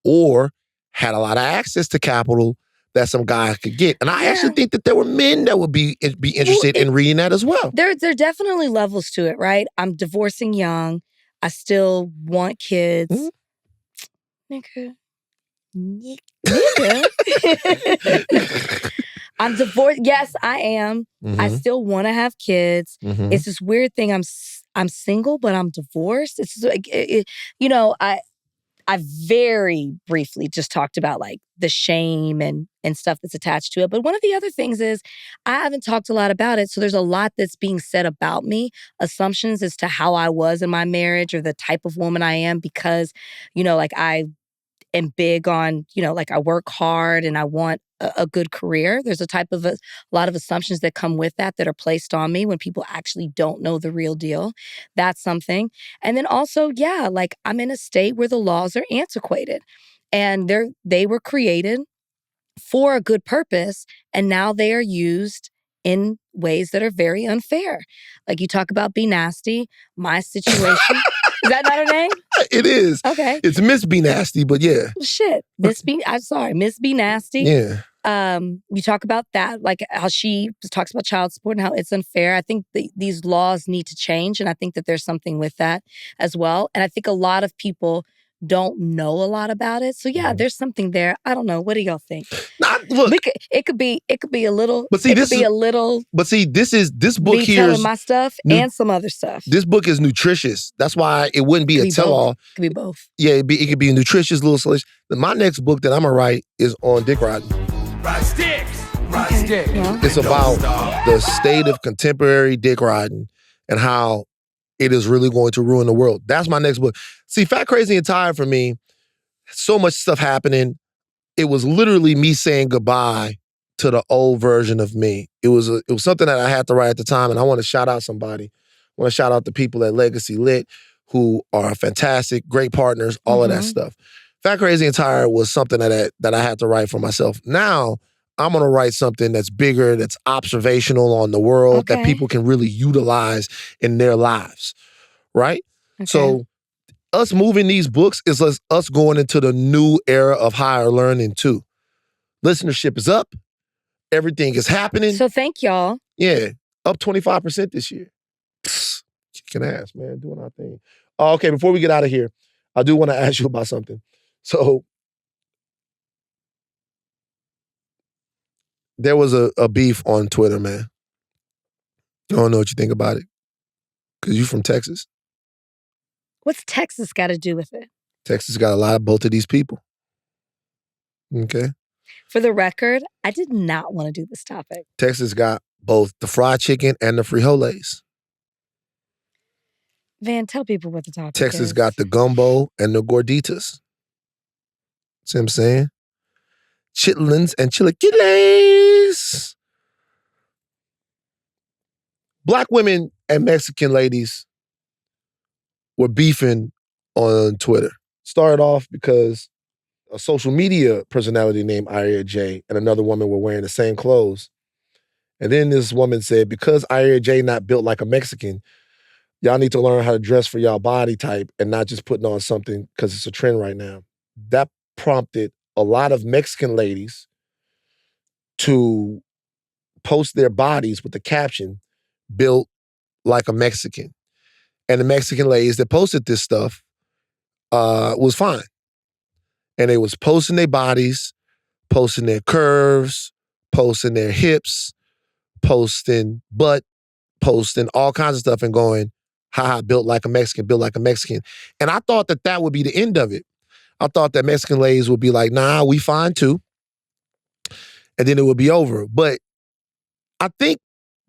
or had a lot of access to capital that some guy could get. And I actually think that there were men that would be interested in reading that as well. There are definitely levels to it, right? I'm divorcing young. I still want kids. Nigga. I'm divorced. Yes, I am. I still want to have kids. It's this weird thing. I'm single, but I'm divorced. It's like, I very briefly just talked about like the shame and stuff that's attached to it. But one of the other things is I haven't talked a lot about it. So there's a lot that's being said about me, assumptions as to how I was in my marriage or the type of woman I am because, like I am big on, like I work hard and I want a good career. There's a lot of assumptions that come with that are placed on me when people actually don't know the real deal. That's something. And then also, like I'm in a state where the laws are antiquated and they were created for a good purpose and now they are used in ways that are very unfair. Like you talk about Be Nasty, my situation. Is that not her name? It is. Okay. It's Miss B Nasty, but yeah. Shit. Miss B Nasty. Yeah. You talk about that, like how she talks about child support and how it's unfair. I think these laws need to change. And I think that there's something with that as well. And I think a lot of people don't know a lot about it. So there's something there. I don't know. What do y'all think? Look, it could be a little. But see, this book here telling my stuff and some other stuff. This book is nutritious. That's why it wouldn't be a tell-all. It could be both. Yeah, it could be a nutritious little solution. My next book that I'm gonna write is on dick riding. Ride sticks. Ride sticks. It's about the state of contemporary dick riding and how it is really going to ruin the world. That's my next book. See, Fat, Crazy, and Tired for me, so much stuff happening. It was literally me saying goodbye to the old version of me. It was something that I had to write at the time, and I want to shout out somebody. I want to shout out the people at Legacy Lit who are fantastic, great partners, all of that stuff. Fat, Crazy, and Tired was something that I had to write for myself. Now, I'm going to write something that's bigger, that's observational on the world, that people can really utilize in their lives, right? Okay. So us moving these books is us going into the new era of higher learning too. Listenership is up. Everything is happening. So thank y'all. Yeah, up 25% this year. Kicking ass, man, doing our thing. Okay, before we get out of here, I do want to ask you about something. So there was a beef on Twitter, man. I don't know what you think about it. Because you from Texas. What's Texas got to do with it? Texas got a lot of both of these people. Okay. For the record, I did not want to do this topic. Texas got both the fried chicken and the frijoles. Van, tell people what the topic is. Texas got the gumbo and the gorditas. See what I'm saying? Chitlins and chilaquiles. Black women and Mexican ladies were beefing on Twitter. Started off because a social media personality named Ira J and another woman were wearing the same clothes. And then this woman said, because Ira J not built like a Mexican, y'all need to learn how to dress for y'all body type and not just putting on something because it's a trend right now. That prompted a lot of Mexican ladies to post their bodies with the caption, built like a Mexican. And the Mexican ladies that posted this stuff was fine. And they was posting their bodies, posting their curves, posting their hips, posting butt, posting all kinds of stuff and going, haha, built like a Mexican, built like a Mexican. And I thought that would be the end of it. I thought that Mexican ladies would be like, nah, we fine too. And then it would be over. But I think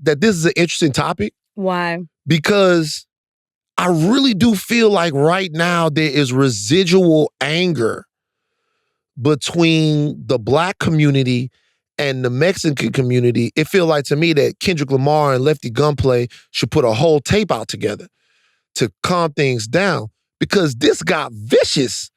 that this is an interesting topic. Why? Because I really do feel like right now there is residual anger between the Black community and the Mexican community. It feels like to me that Kendrick Lamar and Lefty Gunplay should put a whole tape out together to calm things down, because this got vicious.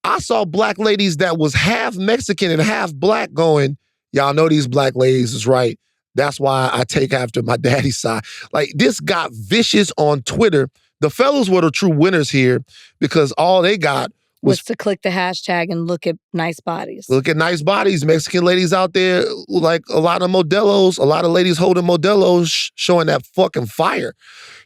I saw Black ladies that was half Mexican and half Black going, y'all know these Black ladies is right. That's why I take after my daddy's side. Like, this got vicious on Twitter. The fellas were the true winners here because all they got was to click the hashtag and look at nice bodies. Look at nice bodies. Mexican ladies out there, like a lot of modelos, a lot of ladies holding modelos, showing that fucking fire.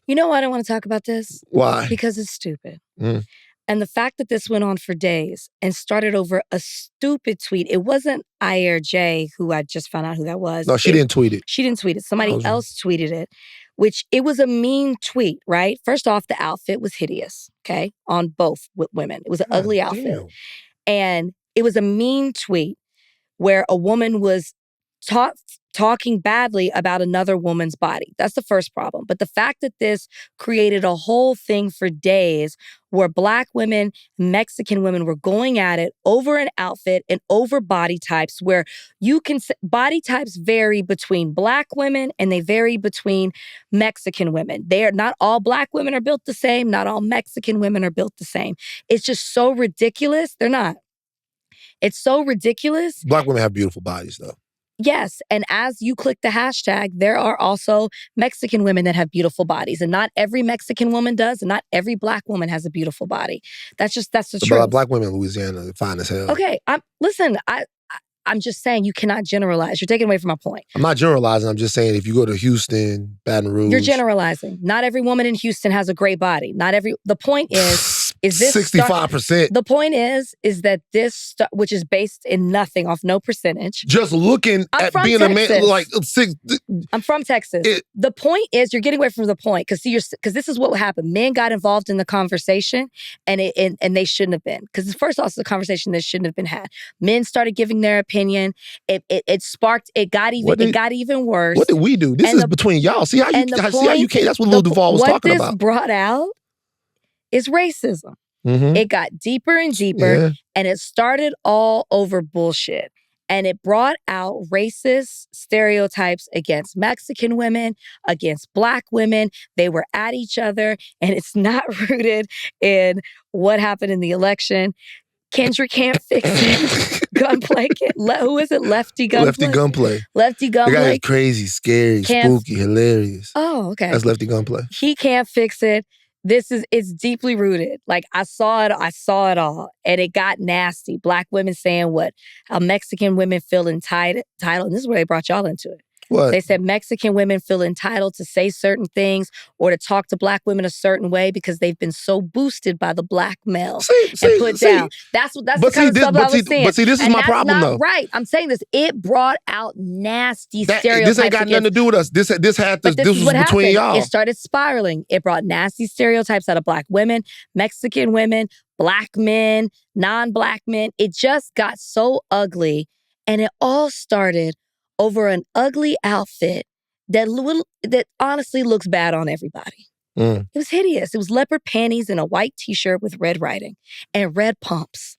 You know why I don't want to talk about this? Why? Because it's stupid. And the fact that this went on for days and started over a stupid tweet. It wasn't IRJ, who I just found out who that was. No, she didn't tweet it. She didn't tweet it. Somebody else tweeted it, which it was a mean tweet, right? First off, the outfit was hideous, okay, on both women. It was an ugly outfit. Damn. And it was a mean tweet where a woman was talking badly about another woman's body. That's the first problem. But the fact that this created a whole thing for days where Black women, Mexican women were going at it over an outfit and over body types, where you can, body types vary between Black women and they vary between Mexican women. Not all Black women are built the same. Not all Mexican women are built the same. It's just so ridiculous. They're not. It's so ridiculous. Black women have beautiful bodies, though. Yes. And as you click the hashtag, there are also Mexican women that have beautiful bodies. And not every Mexican woman does, and not every Black woman has a beautiful body. That's the truth. Black women in Louisiana are fine as hell. Okay. I'm just saying you cannot generalize. You're taking away from my point. I'm not generalizing. I'm just saying if you go to Houston, Baton Rouge. You're generalizing. Not every woman in Houston has a great body. The point is, Is this 65%. The point is that this, which is based in nothing, off no percentage. Just looking at being Texas. a man, like I'm from Texas. The point is, you're getting away from the point because this is what happened. Men got involved in the conversation, and they shouldn't have been, because first off, it's a conversation that shouldn't have been had. Men started giving their opinion. It sparked. It got even worse. What did we do? This is between y'all. See how you can't. That's what Lil Duval was talking about. What this brought out is racism. Mm-hmm. It got deeper and deeper, and it started all over bullshit. And it brought out racist stereotypes against Mexican women, against Black women. They were at each other, and it's not rooted in what happened in the election. Kendrick can't fix it. Gunplay. Who is it? Lefty Gunplay? Lefty Gunplay. Lefty Gunplay. The guy is crazy, scary, spooky, hilarious. Oh, okay. That's Lefty Gunplay. He can't fix it. It's deeply rooted. Like, I saw it all. And it got nasty. Black women saying how Mexican women feel entitled. And this is where they brought y'all into it. What? They said Mexican women feel entitled to say certain things or to talk to Black women a certain way because they've been so boosted by the Black male and put down. That's the kind of stuff I was saying. But see, this is my problem, though. Right. I'm saying this. It brought out nasty stereotypes. This ain't got nothing to do with us. This was between y'all. It started spiraling. It brought nasty stereotypes out of Black women, Mexican women, Black men, non-Black men. It just got so ugly, and it all started over an ugly outfit that honestly looks bad on everybody. It was hideous. It was leopard panties and a white t-shirt with red writing and red pumps.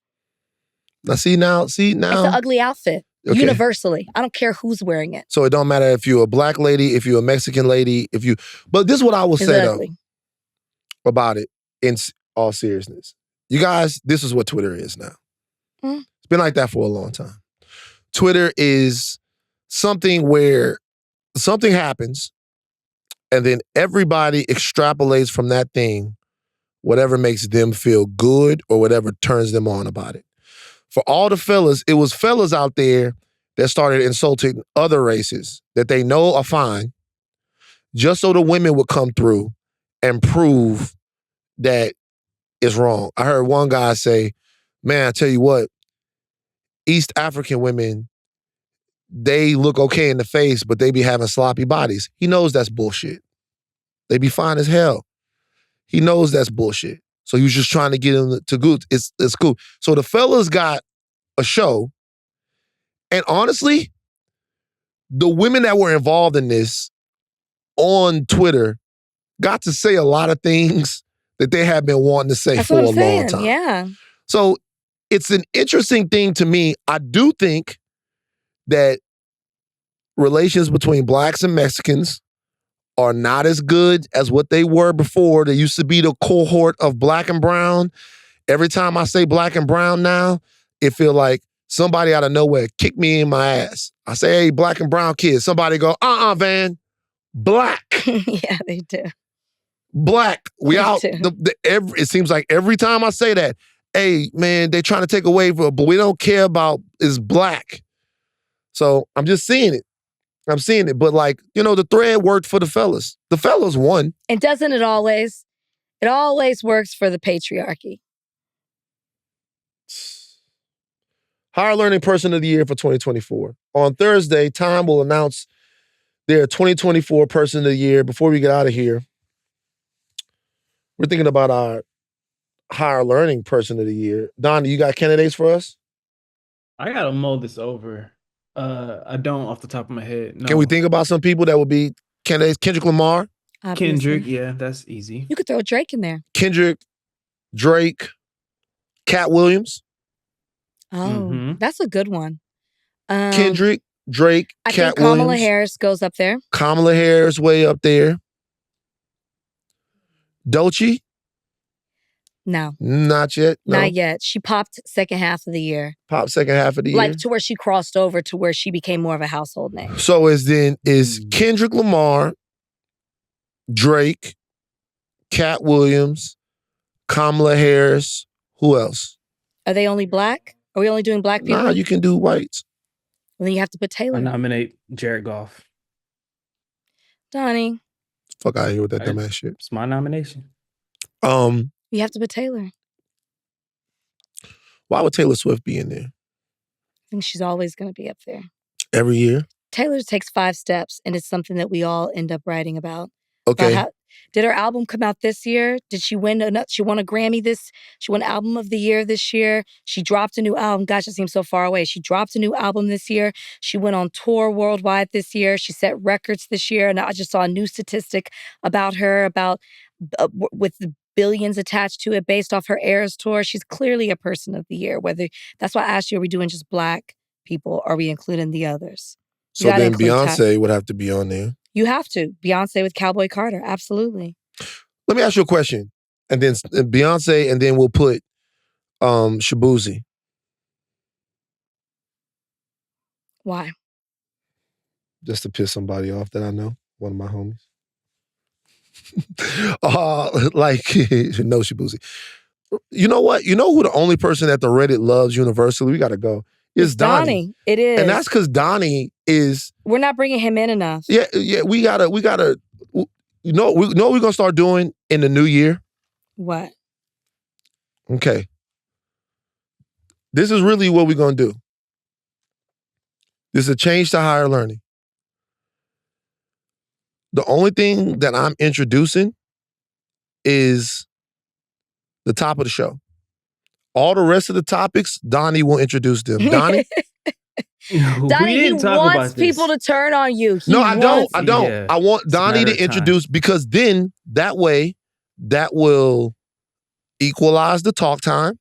See now. It's an ugly outfit. Okay. Universally. I don't care who's wearing it. So it don't matter if you're a Black lady, if you're a Mexican lady, but this is what I will say though about it in all seriousness. You guys, this is what Twitter is now. It's been like that for a long time. Twitter is something where something happens and then everybody extrapolates from that thing whatever makes them feel good or whatever turns them on about it. For all the fellas, it was fellas out there that started insulting other races that they know are fine just so the women would come through and prove that it's wrong. I heard one guy say, man, I tell you what, East African women, they look okay in the face, but they be having sloppy bodies. He knows that's bullshit. They be fine as hell. He knows that's bullshit. So he was just trying to get him to good. It's cool. So the fellas got a show. And honestly, the women that were involved in this on Twitter got to say a lot of things that they have been wanting to say for a long time. Yeah. So it's an interesting thing to me. I do think that relations between Blacks and Mexicans are not as good as what they were before. There used to be the cohort of Black and Brown. Every time I say Black and Brown now, it feel like somebody out of nowhere kicked me in my ass. I say, hey, Black and Brown kids. Somebody go, Van, Black. Yeah, they do. Black. We out. It seems like every time I say that, hey, man, they trying to take away from, but we don't care about is Black. So I'm just seeing it. I'm seeing it. But the thread worked for the fellas. The fellas won. And doesn't it always? It always works for the patriarchy. Higher Learning Person of the Year for 2024. On Thursday, Time will announce their 2024 Person of the Year. Before we get out of here, we're thinking about our Higher Learning Person of the Year. Donnie, you got candidates for us? I gotta mull this over. I don't off the top of my head. No. Can we think about some people that would be candidates? Kendrick Lamar? Obviously. Kendrick, yeah, that's easy. You could throw Drake in there. Kendrick, Drake, Cat Williams. Oh, that's a good one. Kendrick, Drake, I Cat think Kamala Williams. Harris goes up there. Kamala Harris way up there. Doechii? No. Not yet? No. Not yet. She popped second half of the year. Popped second half of the year? Like to where she crossed over to where she became more of a household name. So is Kendrick Lamar, Drake, Cat Williams, Kamala Harris, who else? Are they only Black? Are we only doing Black people? Nah, you can do whites. Well, then you have to put Taylor. I nominate Jared Goff. Donnie. Fuck out of here with that dumbass shit. It's my nomination. You have to put Taylor. Why would Taylor Swift be in there? I think she's always going to be up there. Every year? Taylor takes 5 steps, and it's something that we all end up writing about. Okay. Did her album come out this year? Did she win she won a Grammy she won Album of the Year this year. She dropped a new album. Gosh, it seems so far away. She dropped a new album this year. She went on tour worldwide this year. She set records this year. And I just saw a new statistic about her, with the billions attached to it based off her Eras tour. She's clearly a person of the year. That's why I asked you, are we doing just Black people? Or are we including the others? So then Beyonce would have to be on there. You have to. Beyonce with Cowboy Carter. Absolutely. Let me ask you a question. And then Beyonce, and then we'll put Shabuzi. Why? Just to piss somebody off that I know. One of my homies. No Shabuzi. You know what? You know who the only person that the Reddit loves universally? We got to go. It's Donnie. It is. And that's because Donnie is... We're not bringing him in enough. Yeah, we gotta, you know what we're gonna start doing in the new year? What? Okay. This is really what we're gonna do. This is a change to higher learning. The only thing that I'm introducing is the top of the show. All the rest of the topics, Donnie will introduce them. Donnie? Donnie, he wants people to turn on you. I don't. Yeah. I want Donnie to introduce, because then that way, that will equalize the talk time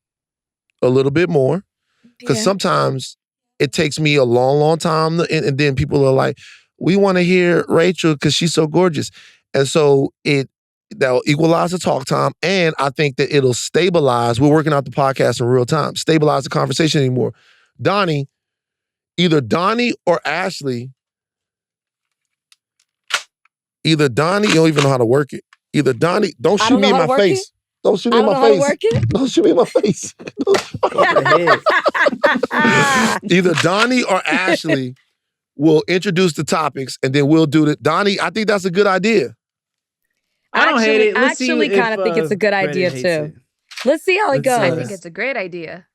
a little bit more. Because sometimes it takes me a long, long time, and then people are like, we want to hear Rachel because she's so gorgeous. And so that'll equalize the talk time, and I think that it'll stabilize. We're working out the podcast in real time. Stabilize the conversation anymore. Either Donnie or Ashleigh. You don't even know how to work it. Either Donnie, don't shoot me in my face. Don't shoot me in my face. Don't shoot me in my face. Either Donnie or Ashleigh will introduce the topics, and then we'll do it. Donnie, I think that's a good idea. I don't hate it. I actually kind of think it's a good idea too. Let's see how it goes. I think it's a great idea.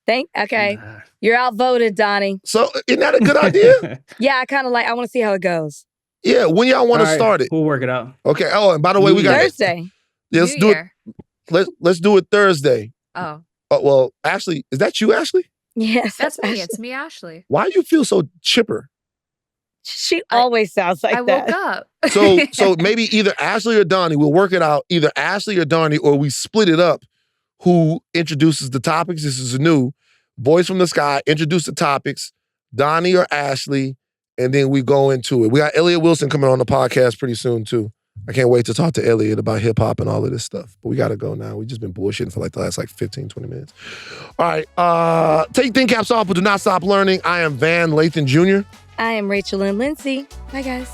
Okay. You're outvoted, Donnie. So isn't that a good idea? Yeah, I want to see how it goes. Yeah, when y'all want to start it? We'll work it out. Okay. Oh, and by the way, we got Thursday. Yeah, let's do it. Let's do it Thursday. Oh. Well, Ashleigh, is that you, Ashleigh? Yes, that's me. It's me, Ashleigh. Why do you feel so chipper? She always sounds like that. I woke up. So maybe either Ashleigh or Donnie, we'll work it out. Either Ashleigh or Donnie, or we split it up. Who introduces the topics? This is new. Voice from the Sky, introduce the topics. Donnie or Ashleigh, and then we go into it. We got Elliott Wilson coming on the podcast pretty soon too. I can't wait to talk to Elliott about hip hop and all of this stuff. But we got to go now. We've just been bullshitting for the last 15, 20 minutes. All right. Take your thin caps off, but do not stop learning. I am Van Lathan Jr. I am Rachel and Lindsay. Bye, guys.